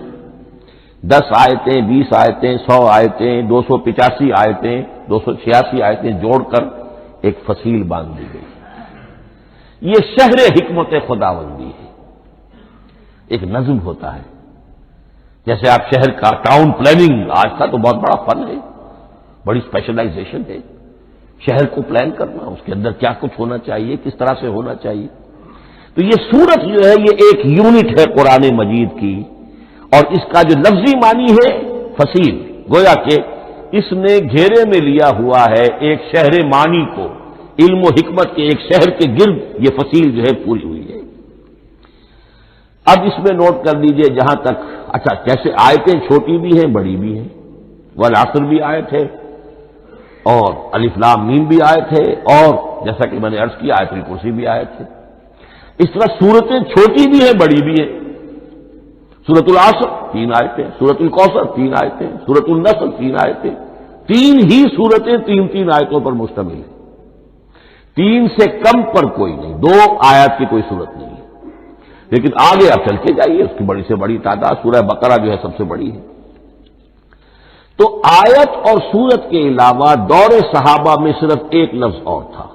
10 آیتیں، 20 آیتیں، 100 آیتیں، 285 آیتیں، 286 آیتیں جوڑ کر ایک فصیل باندھ دی گئی. یہ شہر حکمت خداوندی ہے. ایک نظم ہوتا ہے، جیسے آپ شہر کا ٹاؤن پلاننگ آج کا تو بہت بڑا فن ہے، بڑی اسپیشلائزیشن ہے. شہر کو پلان کرنا، اس کے اندر کیا کچھ ہونا چاہیے، کس طرح سے ہونا چاہیے. تو یہ سورت جو ہے یہ ایک یونٹ ہے قرآن مجید کی، اور اس کا جو لفظی معنی ہے فصیل، گویا کہ اس نے گھیرے میں لیا ہوا ہے ایک شہر معنی کو. علم و حکمت کے ایک شہر کے گرد یہ فصیل جو ہے پوری ہوئی ہے. اب اس میں نوٹ کر دیجئے جہاں تک، اچھا جیسے آیتیں چھوٹی بھی ہیں بڑی بھی ہیں. والعصر بھی آیت ہے، اور الف لام میم بھی آیت ہے، اور جیسا کہ میں نے عرض کیا آیت الکرسی بھی آیت ہے. اس طرح سورتیں چھوٹی بھی ہیں بڑی بھی ہیں. سورۃ العصر 3 آیتیں، سورۃ الکوثر 3 آیتیں، سورۃ النصر 3 آیتیں. 3 ہی سورتیں 3 آیتوں پر مشتمل ہیں. 3 سے کم پر کوئی نہیں، 2 آیات کی کوئی صورت نہیں ہے. لیکن آگے آپ چل کے جائیے، اس کی بڑی سے بڑی تعداد سورہ بقرہ جو ہے سب سے بڑی ہے. تو آیت اور سورت کے علاوہ دور صحابہ میں صرف ایک لفظ اور تھا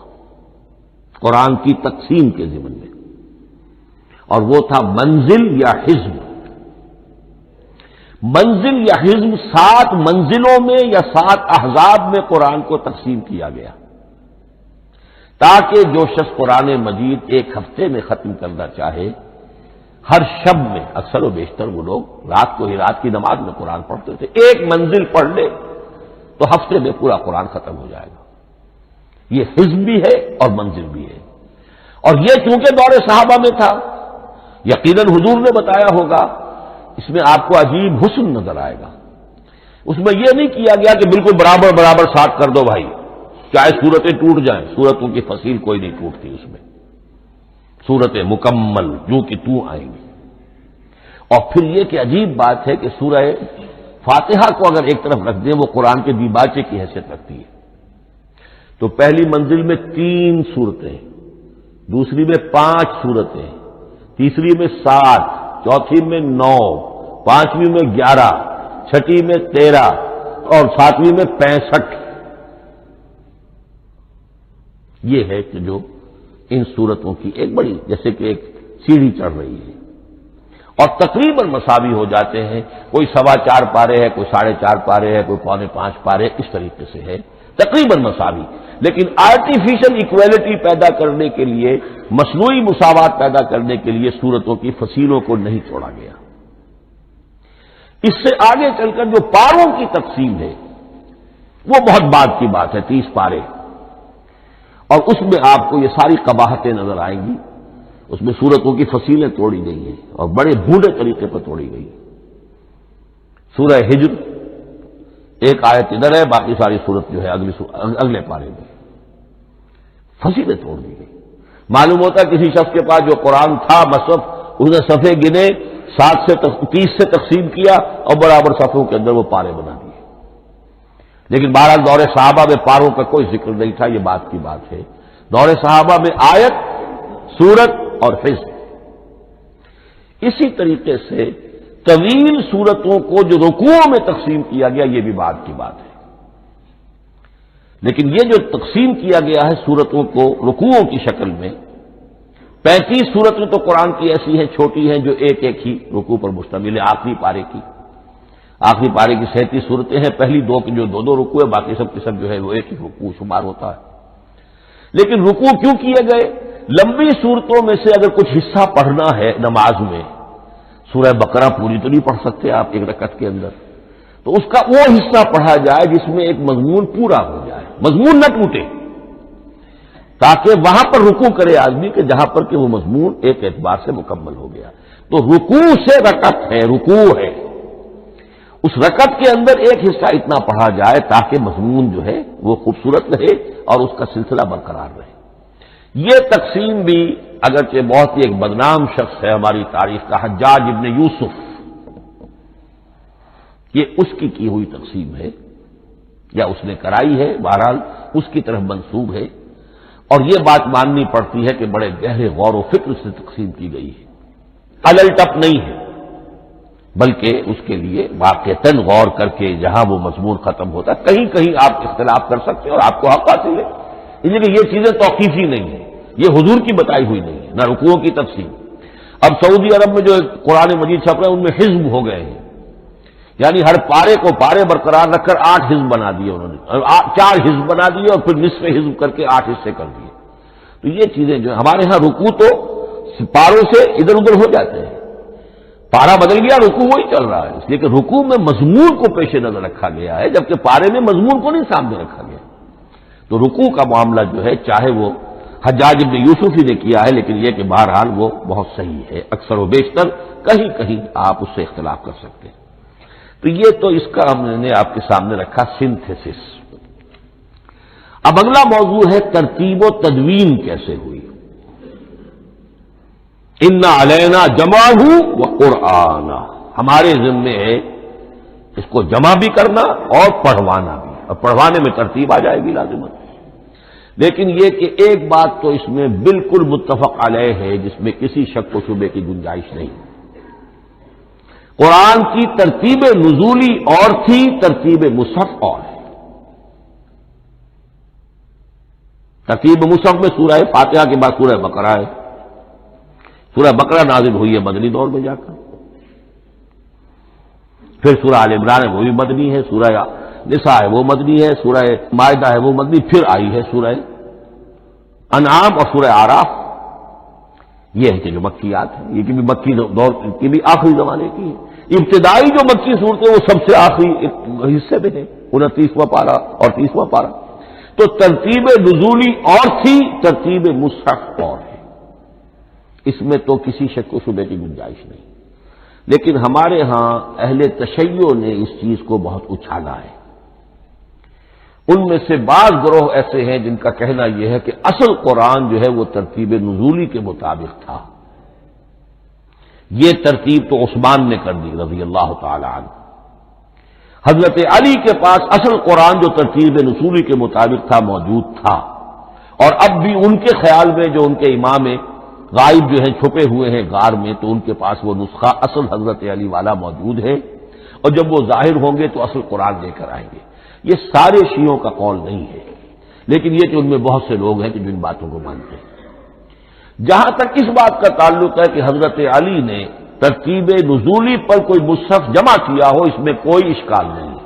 قرآن کی تقسیم کے ضمن میں، اور وہ تھا منزل یا حزب. منزل یا حزب 7 منزلوں میں یا 7 احزاب میں قرآن کو تقسیم کیا گیا، تاکہ جو شخص قرآن مجید ایک ہفتے میں ختم کرنا چاہے، ہر شب میں اکثر و بیشتر وہ لوگ رات کو ہی رات کی نماز میں قرآن پڑھتے تھے، ایک منزل پڑھ لے تو ہفتے میں پورا قرآن ختم ہو جائے گا. یہ حزب بھی ہے اور منزل بھی ہے. اور یہ چونکہ دور صحابہ میں تھا، یقیناً حضور نے بتایا ہوگا، اس میں آپ کو عجیب حسن نظر آئے گا. اس میں یہ نہیں کیا گیا کہ بالکل برابر برابر ساتھ کر دو بھائی، چاہے صورتیں ٹوٹ جائیں، صورتوں کی فصیل کوئی نہیں ٹوٹتی. اس میں صورتیں مکمل جو کہ تو آئیں گی. اور پھر یہ کہ عجیب بات ہے کہ سورہ فاتحہ کو اگر ایک طرف رکھ دیں، وہ قرآن کے دیباچے کی حیثیت رکھتی ہے. تو پہلی منزل میں 3 سورتیں، دوسری میں 5 سورتیں، تیسری میں 7، چوتھی میں 9، پانچویں میں 11، چھٹی میں 13 اور ساتویں میں 65. یہ ہے کہ جو ان سورتوں کی ایک بڑی جیسے کہ ایک سیڑھی چڑھ رہی ہے، اور تقریباً مساوی ہو جاتے ہیں. کوئی 4.25 پارے ہے، کوئی 4.5 پارے ہے، کوئی 4.25 پارے، اس طریقے سے ہے تقریباً مساوی. لیکن آرٹیفیشل ایکویلٹی پیدا کرنے کے لیے، مصنوعی مساوات پیدا کرنے کے لیے سورتوں کی فصیلوں کو نہیں چھوڑا گیا. اس سے آگے چل کر جو پاروں کی تقسیم ہے وہ بہت بعد کی بات ہے، 30 پارے، اور اس میں آپ کو یہ ساری قباحتیں نظر آئیں گی. اس میں سورتوں کی فصیلیں توڑی گئی ہیں اور بڑے بھونڈے طریقے پر توڑی گئی. سورہ ہجر ایک آیت ادھر ہے، باقی ساری سورت جو ہے اگلے پارے میں فصیلیں توڑ دی گئی. معلوم ہوتا ہے کسی شخص کے پاس جو قرآن تھا مصحف، اس نے صفحے گنے، 7 سے 30 سے تقسیم کیا اور برابر صفحوں کے اندر وہ پارے بنا دیے. لیکن بہرحال دور صحابہ میں پاروں کا کوئی ذکر نہیں تھا. یہ بات کی بات ہے، دور صحابہ میں آیت، سورت اور حزب. اسی طریقے سے طویل سورتوں کو جو رکوعوں میں تقسیم کیا گیا، یہ بھی بات کی بات ہے. لیکن یہ جو تقسیم کیا گیا ہے سورتوں کو رکوعوں کی شکل میں، 35 سورتیں تو قرآن کی ایسی ہیں چھوٹی ہیں جو ایک ایک ہی رکوع پر مشتمل ہے. آخری پارے کی 37 صورتیں ہیں، پہلی 2 کی جو 2 رکوع ہے، باقی سب کے سب جو ہے وہ ایک ہی رکوع شمار ہوتا ہے. لیکن رکوع کیوں کیے گئے؟ لمبی صورتوں میں سے اگر کچھ حصہ پڑھنا ہے نماز میں، سورہ بقرہ پوری تو نہیں پڑھ سکتے آپ ایک رکعت کے اندر، تو اس کا وہ حصہ پڑھا جائے جس میں ایک مضمون پورا ہو جائے، مضمون نہ ٹوٹے، تاکہ وہاں پر رکوع کرے آدمی کہ جہاں پر کہ وہ مضمون ایک اعتبار سے مکمل ہو گیا. تو رکوع سے رکعت ہے، رکوع ہے، اس رکعت کے اندر ایک حصہ اتنا پڑھا جائے تاکہ مضمون جو ہے وہ خوبصورت رہے اور اس کا سلسلہ برقرار رہے. یہ تقسیم بھی اگرچہ بہت ہی ایک بدنام شخص ہے ہماری تاریخ کا، حجاج ابن یوسف، یہ اس کی ہوئی تقسیم ہے یا اس نے کرائی ہے، بہرحال اس کی طرف منسوب ہے. اور یہ بات ماننی پڑتی ہے کہ بڑے گہرے غور و فکر سے تقسیم کی گئی ہے، الل ٹپ نہیں ہے، بلکہ اس کے لیے واقعتاً غور کر کے جہاں وہ مضمون ختم ہوتا ہے، کہیں کہیں آپ اختلاف کر سکتے ہیں اور آپ کو حق حاصل ہے. اس لیے کہ یہ چیزیں توقیفی نہیں ہیں، یہ حضور کی بتائی ہوئی نہیں ہے، نہ رکوعوں کی تفصیل. اب سعودی عرب میں جو قرآن مجید چھپ رہے ہیں ان میں حزب ہو گئے ہیں، یعنی ہر پارے کو پارے برقرار رکھ کر 8 حزب بنا دیے انہوں نے، 4 حزب بنا دیے اور پھر نصف حزب کر کے 8 حصے کر دیے. تو یہ چیزیں جو ہمارے ہاں رکوع تو پاروں سے ادھر ادھر ہو جاتے ہیں، پارا بدل گیا رکوع وہی چل رہا ہے، اس لیے کہ رکوع میں مضمون کو پیش نظر رکھا گیا ہے جبکہ پارے میں مضمون کو نہیں سامنے رکھا گیا. تو رکوع کا معاملہ جو ہے چاہے وہ حجاج ابن یوسف ہی نے کیا ہے، لیکن یہ کہ بہرحال وہ بہت صحیح ہے، اکثر و بیشتر کہیں کہیں آپ اس سے اختلاف کر سکتے ہیں. تو یہ تو اس کا ہم نے آپ کے سامنے رکھا سنتھیسس. اب اگلا موضوع ہے ترتیب و تدوین کیسے ہوئی. ان علینا جمعہ و قرآن، ہمارے ذمے ہے اس کو جمع بھی کرنا اور پڑھوانا بھی، اور پڑھوانے میں ترتیب آ جائے گی لازمت۔ لیکن یہ کہ ایک بات تو اس میں بالکل متفق علیہ ہے جس میں کسی شک و شبے کی گنجائش نہیں، قرآن کی ترتیب نزولی اور تھی، ترتیب مصحف اور ہے۔ ترتیب مصحف میں سورہ فاتحہ کے بعد سورہ بقرہ ہے، سورہ بقرہ نازل ہوئی ہے مدنی دور میں جا کر، پھر سورہ آل عمران ہے وہ بھی مدنی ہے، سورہ نساء ہے وہ مدنی ہے، سورہ مائدہ ہے وہ مدنی، پھر آئی ہے سورہ انعام اور سورہ اعراف۔ یہ ہے کہ جو مکیات ہیں، یہ کہ بھی مکی دور کی بھی آخری زمانے کی ہے۔ ابتدائی جو مکی صورتیں وہ سب سے آخری حصے میں ہے، 29واں پارہ اور 30واں پارہ۔ تو ترتیب نزولی اور تھی، ترتیب مصحف اور ہے، اس میں تو کسی شک و شبے کی گنجائش نہیں۔ لیکن ہمارے ہاں اہل تشیع نے اس چیز کو بہت اچھالا ہے۔ ان میں سے بعض گروہ ایسے ہیں جن کا کہنا یہ ہے کہ اصل قرآن جو ہے وہ ترتیب نزولی کے مطابق تھا، یہ ترتیب تو عثمان نے کر دی رضی اللہ تعالی عنہ۔ حضرت علی کے پاس اصل قرآن جو ترتیب نزولی کے مطابق تھا موجود تھا، اور اب بھی ان کے خیال میں جو ان کے امام غائب جو ہیں چھپے ہوئے ہیں غار میں، تو ان کے پاس وہ نسخہ اصل حضرت علی والا موجود ہے، اور جب وہ ظاہر ہوں گے تو اصل قرآن لے کر آئیں گے۔ یہ سارے شیعوں کا قول نہیں ہے، لیکن یہ کہ ان میں بہت سے لوگ ہیں کہ جو ان باتوں کو مانتے ہیں۔ جہاں تک اس بات کا تعلق ہے کہ حضرت علی نے ترتیب نزولی پر کوئی مصحف جمع کیا ہو، اس میں کوئی اشکال نہیں ہے،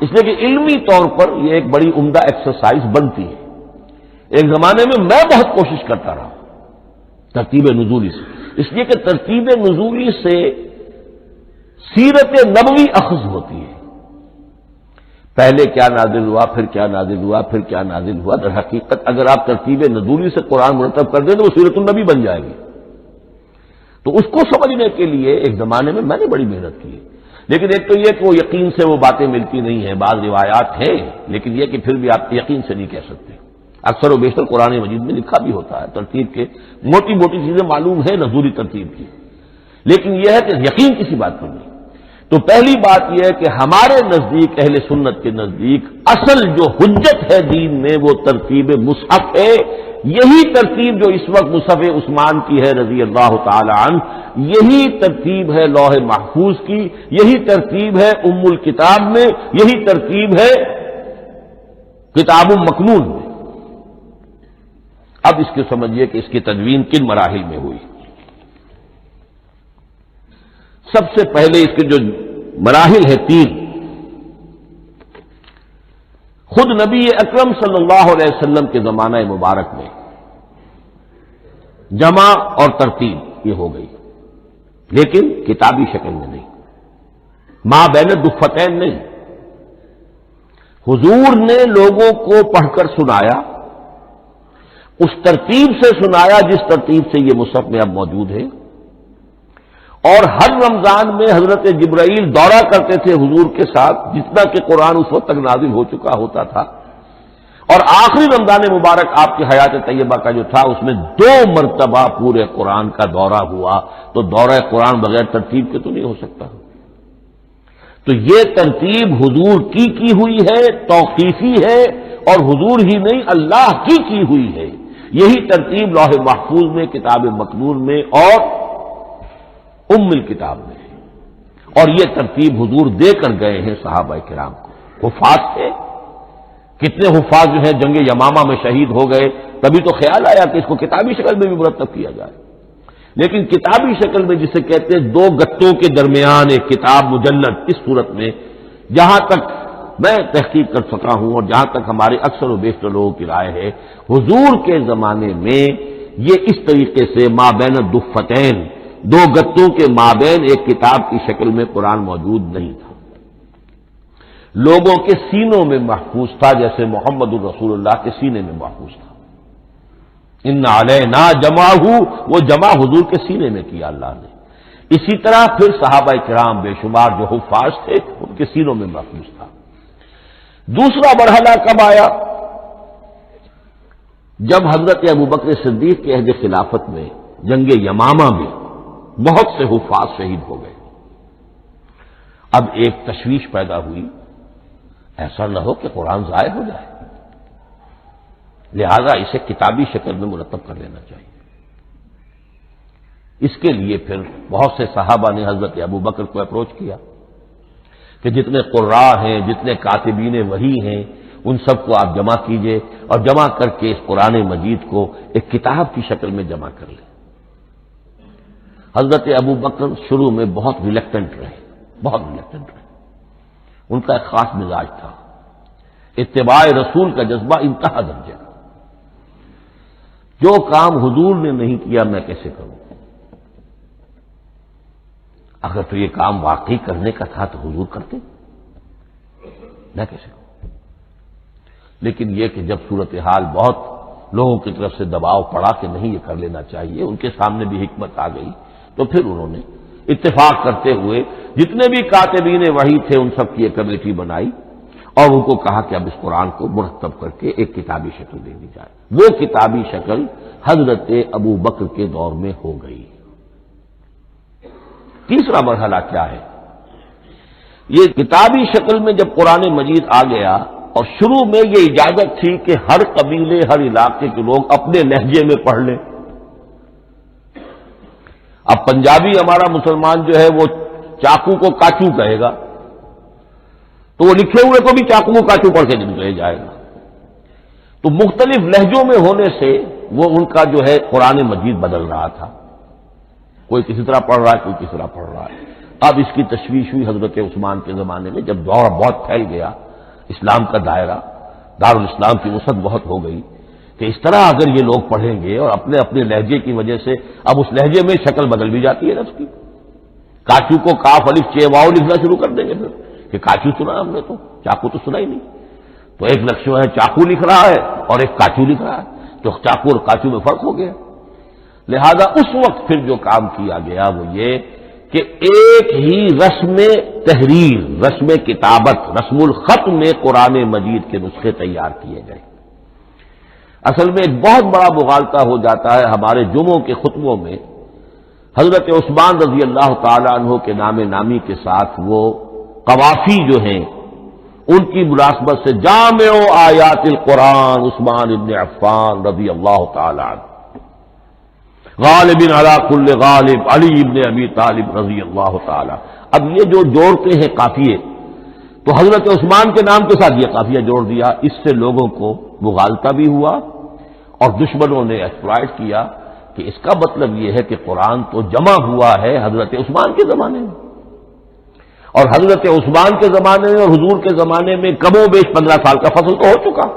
اس لیے کہ علمی طور پر یہ ایک بڑی عمدہ ایکسرسائز بنتی ہے۔ ایک زمانے میں میں بہت کوشش کرتا رہا ترتیب نزولی سے، اس لیے کہ ترتیب نزولی سے سیرت نبوی اخذ ہوتی ہے، پہلے کیا نازل ہوا، پھر کیا نازل ہوا، پھر کیا نازل ہوا۔ در حقیقت اگر آپ ترتیب نزولی سے قرآن مرتب کر دیں تو وہ سیرت النبی بن جائے گی۔ تو اس کو سمجھنے کے لیے ایک زمانے میں میں نے بڑی محنت کی، لیکن ایک تو یہ کہ وہ یقین سے وہ باتیں ملتی نہیں ہیں، بعض روایات ہیں، لیکن یہ کہ پھر بھی آپ یقین سے نہیں کہہ سکتے۔ اکثر و بیشتر قرآن مجید میں لکھا بھی ہوتا ہے، ترتیب کے موٹی موٹی چیزیں معلوم ہیں نزولی ترتیب کی، لیکن یہ ہے کہ یقین کسی بات پر نہیں۔ تو پہلی بات یہ ہے کہ ہمارے نزدیک، اہل سنت کے نزدیک، اصل جو حجت ہے دین میں وہ ترتیب مصحف ہے۔ یہی ترتیب جو اس وقت مصحف عثمان کی ہے رضی اللہ تعالی عنہ، یہی ترتیب ہے لوح محفوظ کی، یہی ترتیب ہے ام الکتاب میں، یہی ترتیب ہے کتاب مکنون میں۔ اب اس کے سمجھیے کہ اس کی تدوین کن مراحل میں ہوئی۔ سب سے پہلے اس کے جو مراحل ہے 3، خود نبی اکرم صلی اللہ علیہ وسلم کے زمانہ مبارک میں جمع اور ترتیب یہ ہو گئی، لیکن کتابی شکل میں نہیں، ماں بین الدفتین نہیں۔ حضور نے لوگوں کو پڑھ کر سنایا، اس ترتیب سے سنایا جس ترتیب سے یہ مصحف میں اب موجود ہے، اور ہر رمضان میں حضرت جبرائیل دورہ کرتے تھے حضور کے ساتھ، جتنا کہ قرآن اس وقت تک نازل ہو چکا ہوتا تھا، اور آخری رمضان مبارک آپ کی حیات طیبہ کا جو تھا اس میں 2 مرتبہ پورے قرآن کا دورہ ہوا، تو دورہ قرآن بغیر ترتیب کے تو نہیں ہو سکتا۔ تو یہ ترتیب حضور کی ہوئی ہے، توقیفی ہے، اور حضور ہی نہیں اللہ کی ہوئی ہے۔ یہی ترتیب لوح محفوظ میں، کتاب مکنون میں اور ام الکتاب میں، اور یہ ترتیب حضور دے کر گئے ہیں صحابہ کرام کو۔ حفاظ تھے، کتنے حفاظ جو ہیں جنگ یمامہ میں شہید ہو گئے، تبھی تو خیال آیا کہ اس کو کتابی شکل میں بھی مرتب کیا جائے، لیکن کتابی شکل میں جسے کہتے ہیں 2 گتوں کے درمیان ایک کتاب مجلد، اس صورت میں جہاں تک میں تحقیق کر سکا ہوں اور جہاں تک ہمارے اکثر و بیشتر لوگوں کی رائے ہے، حضور کے زمانے میں یہ اس طریقے سے ما بین الدفتین، 2 گتوں کے مابین ایک کتاب کی شکل میں قرآن موجود نہیں تھا، لوگوں کے سینوں میں محفوظ تھا، جیسے محمد الرسول اللہ کے سینے میں محفوظ تھا۔ ان علینا جمعہ، وہ جمع حضور کے سینے میں کیا اللہ نے۔ اسی طرح پھر صحابہ کرام بے شمار جو حفاظ تھے ان کے سینوں میں محفوظ تھا۔ دوسرا مرحلہ کب آیا؟ جب حضرت ابوبکر صدیق کے عہد خلافت میں جنگ یمامہ میں بہت سے حفاظ شہید ہو گئے۔ اب ایک تشویش پیدا ہوئی، ایسا نہ ہو کہ قرآن ضائع ہو جائے، لہذا اسے کتابی شکل میں مرتب کر لینا چاہیے۔ اس کے لیے پھر بہت سے صحابہ نے حضرت ابو بکر کو اپروچ کیا کہ جتنے قراء ہیں، جتنے کاتبین وحی ہیں، ان سب کو آپ جمع کیجئے اور جمع کر کے اس قرآن مجید کو ایک کتاب کی شکل میں جمع کر لیں۔ حضرت ابو بکر شروع میں بہت ریلیکٹنٹ رہے، ان کا ایک خاص مزاج تھا، اتباع رسول کا جذبہ انتہا درجے کا۔ جو کام حضور نے نہیں کیا میں کیسے کروں؟ اگر تو یہ کام واقعی کرنے کا تھا تو حضور کرتے، میں کیسے کروں؟ لیکن یہ کہ جب صورتحال بہت لوگوں کی طرف سے دباؤ پڑا کہ نہیں یہ کر لینا چاہیے، ان کے سامنے بھی حکمت آ گئی، تو پھر انہوں نے اتفاق کرتے ہوئے جتنے بھی کاتبین وحی تھے ان سب کی ایک کمیٹی بنائی اور ان کو کہا کہ اب اس قرآن کو مرتب کر کے ایک کتابی شکل دے دی جائے۔ وہ کتابی شکل حضرت ابو بکر کے دور میں ہو گئی۔ تیسرا مرحلہ کیا ہے؟ یہ کتابی شکل میں جب قرآن مجید آ گیا اور شروع میں یہ اجازت تھی کہ ہر قبیلے، ہر علاقے کے لوگ اپنے لہجے میں پڑھ لیں۔ اب پنجابی ہمارا مسلمان جو ہے وہ چاقو کو کاچو کہے گا تو وہ لکھے ہوئے کو بھی چاقو کو کاچو پڑھ کے نکلے جائے گا۔ تو مختلف لہجوں میں ہونے سے وہ ان کا جو ہے قرآن مجید بدل رہا تھا، کوئی کسی طرح پڑھ رہا ہے، کوئی کسی طرح پڑھ رہا ہے۔ اب اس کی تشویش ہوئی حضرت عثمان کے زمانے میں، جب دور بہت پھیل گیا، اسلام کا دائرہ، دارالاسلام کی وسعت بہت ہو گئی کہ اس طرح اگر یہ لوگ پڑھیں گے اور اپنے اپنے لہجے کی وجہ سے اب اس لہجے میں شکل بدل بھی جاتی ہے لفظ کی۔ کاچو کو کاف الف چے واو لکھنا شروع کر دیں گے پھر کہ کاچو سنا ہم نے، تو چاقو تو سنا ہی نہیں۔ تو ایک لفظ ہے چاقو لکھ رہا ہے اور ایک کاچو لکھ رہا ہے، تو چاقو اور کاچو میں فرق ہو گیا۔ لہذا اس وقت پھر جو کام کیا گیا وہ یہ کہ ایک ہی رسم تحریر، رسم کتابت، رسم الخط میں قرآن مجید کے نسخے تیار کیے گئے۔ اصل میں ایک بہت بڑا مغالطہ ہو جاتا ہے ہمارے جمعوں کے خطبوں میں، حضرت عثمان رضی اللہ تعالی عنہ کے نام نامی کے ساتھ وہ قوافی جو ہیں ان کی مناسبت سے جامع آیات القرآن عثمان ابن عفان رضی اللہ تعالی عنہ، غالب علی کل غالب علی ابن ابی طالب رضی اللہ تعالی۔ اب یہ جو جوڑتے ہیں قافیے، تو حضرت عثمان کے نام کے ساتھ یہ قافیہ جوڑ دیا، اس سے لوگوں کو مغالطہ بھی ہوا اور دشمنوں نے ایکسپلائٹ کیا کہ اس کا مطلب یہ ہے کہ قرآن تو جمع ہوا ہے حضرت عثمان کے زمانے میں، اور حضرت عثمان کے زمانے میں اور حضور کے زمانے میں کم و بیش 15 سال کا فصل تو ہو چکا،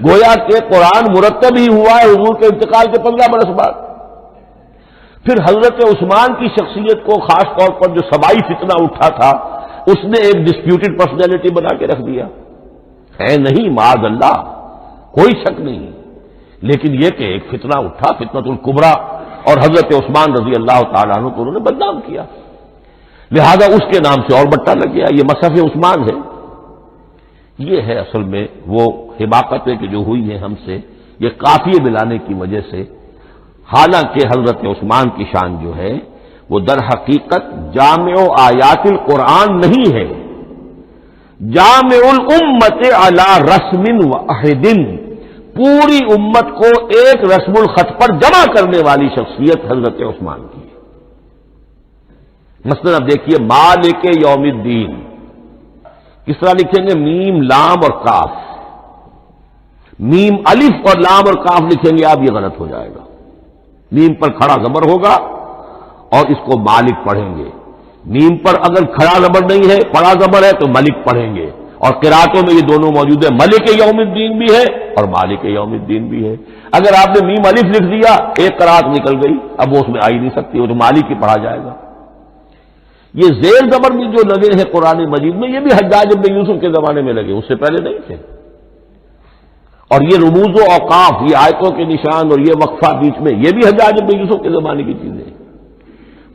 گویا کہ قرآن مرتب ہی ہوا ہے حضور کے انتقال کے 15 برس بعد۔ پھر حضرت عثمان کی شخصیت کو خاص طور پر جو سبائی فتنہ اٹھا تھا اس نے ایک ڈسپیوٹڈ پرسنالٹی بنا کے رکھ دیا ہے، نہیں معاذ اللہ، کوئی شک نہیں، لیکن یہ کہ ایک فتنہ اٹھا، فتنۃ الکبریٰ، اور حضرت عثمان رضی اللہ تعالیٰ عنہ کو انہوں نے بدنام کیا، لہذا اس کے نام سے اور بٹا لگ گیا، یہ مصحف عثمان ہے۔ یہ ہے اصل میں وہ حماقتیں کہ جو ہوئی ہیں ہم سے، یہ قافیے ملانے کی وجہ سے، حالانکہ حضرت عثمان کی شان جو ہے وہ در حقیقت جامع آیات القرآن نہیں ہے، جامع الامت علی رسم واحد، پوری امت کو ایک رسم الخط پر جمع کرنے والی شخصیت حضرت عثمان کی ہے۔ مثلا اب دیکھیے مالک یوم الدین کس طرح لکھیں گے؟ میم لام اور کاف، میم الف اور لام اور کاف لکھیں گے آپ، یہ غلط ہو جائے گا، میم پر کھڑا زبر ہوگا اور اس کو مالک پڑھیں گے، میم پر اگر کھڑا زبر نہیں ہے پڑا زبر ہے تو ملک پڑھیں گے، اور قراتوں میں یہ دونوں موجود ہے، ملک یوم الدین بھی ہے اور مالک یوم الدین بھی ہے۔ اگر آپ نے میم الف لکھ دیا ایک قرات نکل گئی، اب وہ اس میں آ ہی نہیں سکتی، وہ تو مالک ہی پڑھا جائے گا۔ یہ زیر زبر بھی جو لگے ہیں قرآن مجید میں، یہ بھی حجاج ابن یوسف کے زمانے میں لگے، اس سے پہلے نہیں تھے، اور یہ رموز و اوقاف، یہ آیتوں کے نشان اور یہ وقفہ بیچ میں، یہ بھی حجاج ابن یوسف کے زمانے کی چیزیں ہیں،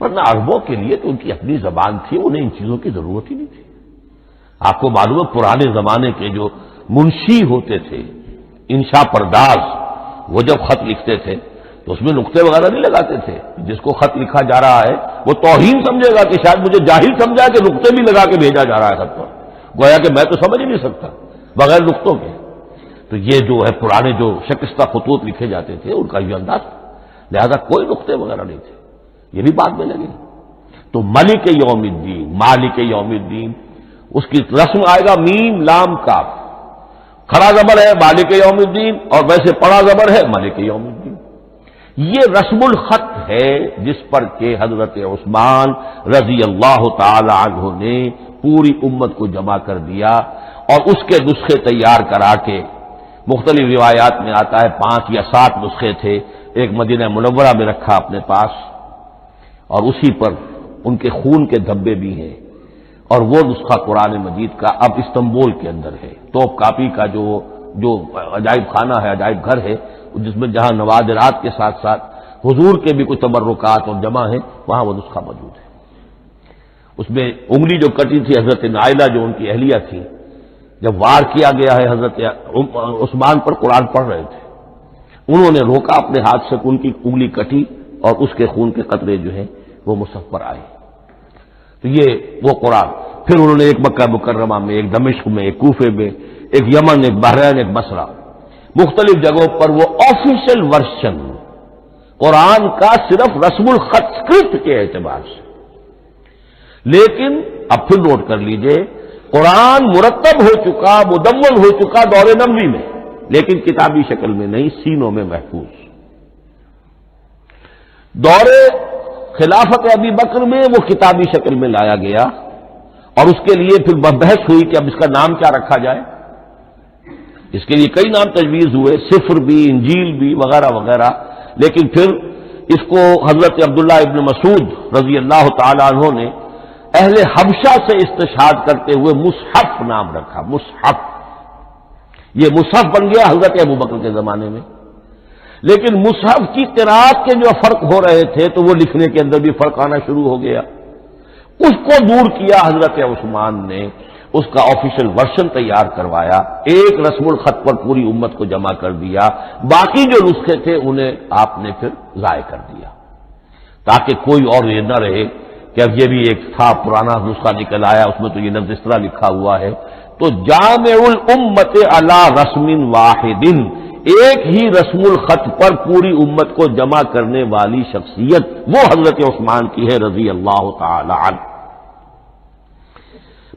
ورنہ عربوں کے لیے تو ان کی اپنی زبان تھی، انہیں ان چیزوں کی ضرورت ہی نہیں تھی۔ آپ کو معلوم ہے پرانے زمانے کے جو منشی ہوتے تھے، انشا پرداز، وہ جب خط لکھتے تھے تو اس میں نقطے وغیرہ نہیں لگاتے تھے. جس کو خط لکھا جا رہا ہے وہ توہین سمجھے گا کہ شاید مجھے جاہل سمجھا کہ نقطے بھی لگا کے بھیجا جا رہا ہے خط پر، گویا کہ میں تو سمجھ ہی نہیں سکتا بغیر نقطوں کے. تو یہ جو ہے پرانے جو شکستہ خطوط لکھے جاتے تھے ان کا یہ انداز تھا، لہذا کوئی نقطے وغیرہ نہیں تھے. یہ بھی بعد میں لگے. تو ملک یوم الدین، مالک یوم الدین، اس کی رسم آئے گا میم لام کاف، کھڑا زبر ہے مالک یوم الدین اور ویسے پڑا زبر ہے ملک یوم الدین. یہ رسم الخط ہے جس پر کہ حضرت عثمان رضی اللہ تعالی عنہ نے پوری امت کو جمع کر دیا اور اس کے نسخے تیار کرا کے، مختلف روایات میں آتا ہے 5 یا 7 نسخے تھے، ایک مدینہ منورہ میں رکھا اپنے پاس اور اسی پر ان کے خون کے دھبے بھی ہیں. اور وہ نسخہ قرآن مجید کا اب استنبول کے اندر ہے، توپ کاپی کا جو عجائب خانہ ہے، عجائب گھر ہے، جس میں جہاں نوادرات کے ساتھ ساتھ حضور کے بھی کچھ تبرکات اور جمع ہیں، وہاں وہ نسخہ موجود ہے. اس میں انگلی جو کٹی تھی حضرت نائلہ جو ان کی اہلیہ تھی، جب وار کیا گیا ہے حضرت عثمان پر، قرآن پڑھ رہے تھے، انہوں نے روکا اپنے ہاتھ سے، ان کی انگلی کٹی اور اس کے خون کے قطرے جو ہیں وہ مصحف پر آئے. تو یہ وہ قرآن. پھر انہوں نے ایک مکہ مکرمہ میں، ایک دمشق میں، ایک کوفے میں، ایک یمن، ایک بحرین، ایک بصرہ، مختلف جگہوں پر وہ آفیشل ورژن قرآن کا صرف رسم الخط اسکرپٹ کے اعتبار سے. لیکن اب پھر نوٹ کر لیجئے، قرآن مرتب ہو چکا، مدون ہو چکا دور نبوی میں، لیکن کتابی شکل میں نہیں، سینوں میں محفوظ. دور خلافت ابی بکر میں وہ کتابی شکل میں لایا گیا اور اس کے لیے پھر بحث ہوئی کہ اب اس کا نام کیا رکھا جائے. اس کے لیے کئی نام تجویز ہوئے، سفر بھی، انجیل بھی، وغیرہ وغیرہ. لیکن پھر اس کو حضرت عبداللہ ابن مسعود رضی اللہ تعالی عنہ نے اہل حبشہ سے استشہاد کرتے ہوئے مصحف نام رکھا. مصحف، یہ مصحف بن گیا حضرت ابوبکر کے زمانے میں. لیکن مصحف کی قراءت کے جو فرق ہو رہے تھے تو وہ لکھنے کے اندر بھی فرق آنا شروع ہو گیا. اس کو دور کیا حضرت عثمان نے، اس کا آفیشل ورژن تیار کروایا، ایک رسم الخط پر پوری امت کو جمع کر دیا. باقی جو نسخے تھے انہیں آپ نے پھر ضائع کر دیا تاکہ کوئی اور یہ نہ رہے کہ اب یہ بھی ایک تھا پرانا نسخہ نکل آیا، اس میں تو یہ لفظ اس طرح لکھا ہوا ہے. تو جامع الامت علی رسم واحد، ایک ہی رسم الخط پر پوری امت کو جمع کرنے والی شخصیت وہ حضرت عثمان کی ہے رضی اللہ تعالی عنہ.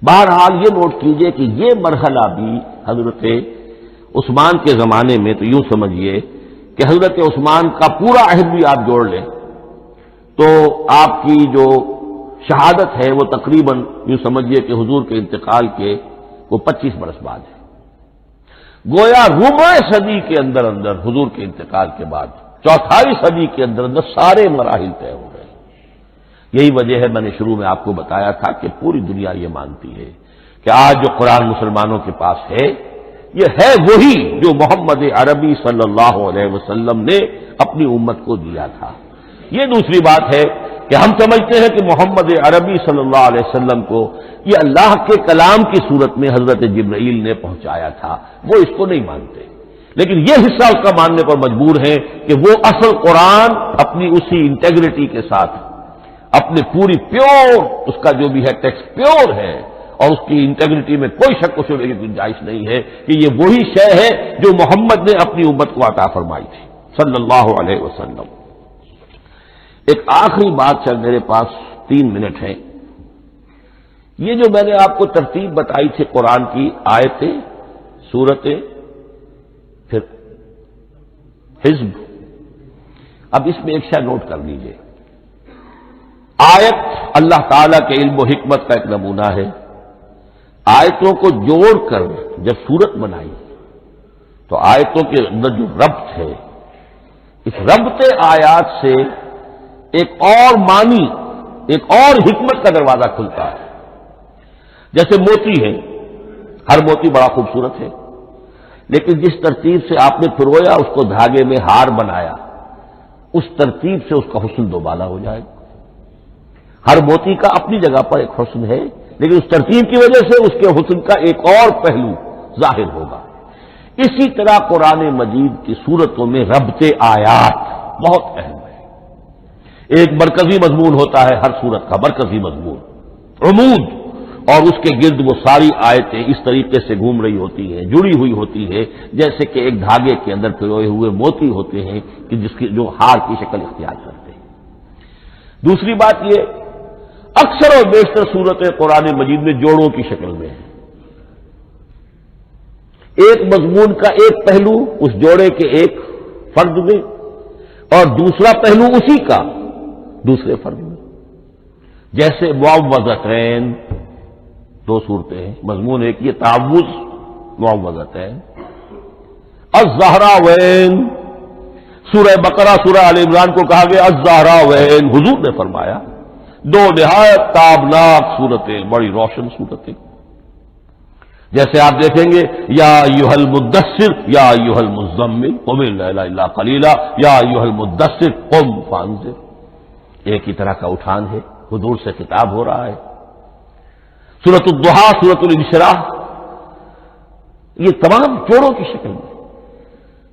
بہرحال یہ نوٹ کیجئے کہ یہ مرحلہ بھی حضرت عثمان کے زمانے میں تو یوں سمجھیے کہ حضرت عثمان کا پورا عہد بھی آپ جوڑ لیں تو آپ کی جو شہادت ہے وہ تقریباً یوں سمجھیے کہ حضور کے انتقال کے وہ 25 برس بعد ہے. گویا ربع صدی کے اندر اندر حضور کے انتقال کے بعد، چوتھائی صدی کے اندر اندر سارے مراحل طے ہو گئے. یہی وجہ ہے میں نے شروع میں آپ کو بتایا تھا کہ پوری دنیا یہ مانتی ہے کہ آج جو قرآن مسلمانوں کے پاس ہے یہ ہے وہی جو محمد عربی صلی اللہ علیہ وسلم نے اپنی امت کو دیا تھا. یہ دوسری بات ہے کہ ہم سمجھتے ہیں کہ محمد عربی صلی اللہ علیہ وسلم کو یہ اللہ کے کلام کی صورت میں حضرت جبرائیل نے پہنچایا تھا، وہ اس کو نہیں مانتے. لیکن یہ حصہ اس کا ماننے پر مجبور ہے کہ وہ اصل قرآن اپنی اسی انٹیگریٹی کے ساتھ، اپنے پوری پیور، اس کا جو بھی ہے ٹیکسٹ پیور ہے اور اس کی انٹیگریٹی میں کوئی شک و شبہ کی گنجائش نہیں ہے کہ یہ وہی شے ہے جو محمد نے اپنی امت کو عطا فرمائی تھی صلی اللہ علیہ وسلم. ایک آخری بات ہے، میرے پاس 3 منٹ ہیں. یہ جو میں نے آپ کو ترتیب بتائی تھی قرآن کی، آیتیں، سورتیں، پھر حزب، اب اس میں ایک شے نوٹ کر لیجئے. آیت اللہ تعالی کے علم و حکمت کا ایک نمونہ ہے. آیتوں کو جوڑ کر جب سورت بنائی تو آیتوں کے اندر جو ربط ہے، اس ربط آیات سے ایک اور معنی، ایک اور حکمت کا دروازہ کھلتا ہے. جیسے موتی ہے، ہر موتی بڑا خوبصورت ہے، لیکن جس ترتیب سے آپ نے پرویا، اس کو دھاگے میں ہار بنایا، اس ترتیب سے اس کا حسن دوبالا ہو جائے گا. ہر موتی کا اپنی جگہ پر ایک حسن ہے، لیکن اس ترتیب کی وجہ سے اس کے حسن کا ایک اور پہلو ظاہر ہوگا. اسی طرح قرآن مجید کی صورتوں میں ربط آیات بہت اہم ہے۔ ایک مرکزی مضمون ہوتا ہے ہر سورت کا، مرکزی مضمون عمود، اور اس کے گرد وہ ساری آیتیں اس طریقے سے گھوم رہی ہوتی ہیں، جڑی ہوئی ہوتی ہے، جیسے کہ ایک دھاگے کے اندر پروئے ہوئے موتی ہوتے ہیں کہ جس کی جو ہار کی شکل اختیار کرتے ہیں۔ دوسری بات یہ، اکثر اور بیشتر صورتیں قرآن مجید میں جوڑوں کی شکل میں ہیں۔ ایک مضمون کا ایک پہلو اس جوڑے کے ایک فرد میں، اور دوسرا پہلو اسی کا دوسرے فرد میں، جیسے معوذتین، دو صورتیں ہیں، مضمون ایک یہ تعوذ، معوذتین، الزہراوین، سورہ بقرہ سورہ آل عمران کو کہا گیا الزہراوین، حضور نے فرمایا دو نہایت تابناک صورتیں، بڑی روشن صورتیں، جیسے آپ دیکھیں گے یا ایھا المدثر یا ایھا المزمل قم اللیل الا قلیلا یا ایھا المدثر قم فانذر، ایک ہی طرح کا اٹھان ہے، حضور سے خطاب ہو رہا ہے۔ سورۃ الضحیٰ، سورۃ الانشراح، یہ تمام جوڑوں کی شکل میں۔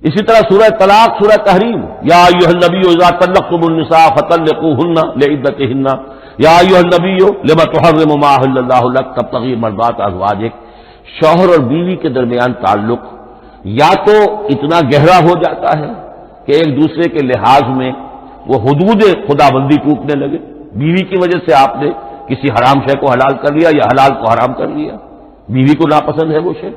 اسی طرح سورہ طلاق، سورہ تحریم، یا ایھا النبی اذا طلقتم النساء فطلقوهن لعدتهن یا ایھا النبی لم تحرم ما احل اللہ لک تبتغی مرضات ازواجک۔ شوہر اور بیوی کے درمیان تعلق یا تو اتنا گہرا ہو جاتا ہے کہ ایک دوسرے کے لحاظ میں وہ حدود خدابندی ٹوٹنے لگے، بیوی کی وجہ سے آپ نے کسی حرام شے کو حلال کر لیا یا حلال کو حرام کر لیا، بیوی کو ناپسند ہے وہ شے،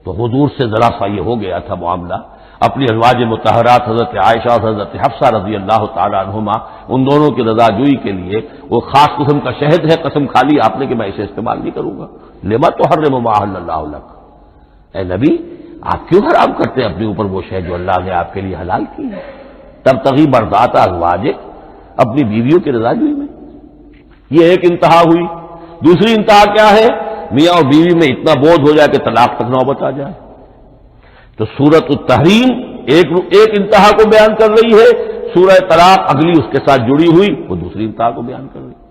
تو حضور سے ذرا سا یہ ہو گیا تھا معاملہ۔ اپنی ازواج مطہرات حضرت عائشہ اور حضرت حفصہ رضی اللہ تعالیٰ عنہما، ان دونوں کی رضا جوئی کے لیے وہ خاص قسم کا شہد ہے، قسم کھا لی آپ نے کہ میں اسے استعمال نہیں کروں گا۔ لما تحرم ما احل اللہ لک، اے نبی آپ کیوں حرام کرتے ہیں اپنے اوپر وہ شے جو اللہ نے آپ کے لیے حلال کی ہے؟ تبتغی مرضات ازواجک، اپنی بیویوں کی رضا جوئی میں۔ یہ ایک انتہا ہوئی۔ دوسری انتہا کیا ہے؟ میاں اور بیوی میں اتنا بودھ ہو جائے کہ طلاق تک نوبت آ جائے۔ تو سورۃ التحریم ایک انتہا کو بیان کر رہی ہے، سورہ طلاق اگلی اس کے ساتھ جڑی ہوئی وہ دوسری انتہا کو بیان کر رہی ہے۔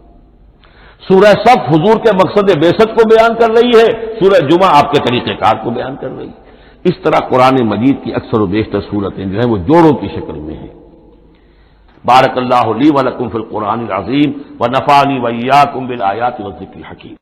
سورہ صف حضور کے مقصد بعثت کو بیان کر رہی ہے، سورہ جمعہ آپ کے طریقہ کار کو بیان کر رہی ہے۔ اس طرح قرآن مجید کی اکثر و بیشتر صورتیں جو ہیں وہ جوڑوں کی شکل میں ہیں۔ بارک اللہ لی و لکم فی القرآن العظیم ونفعنی وإیاکم بالآیات والذکر الحکیم۔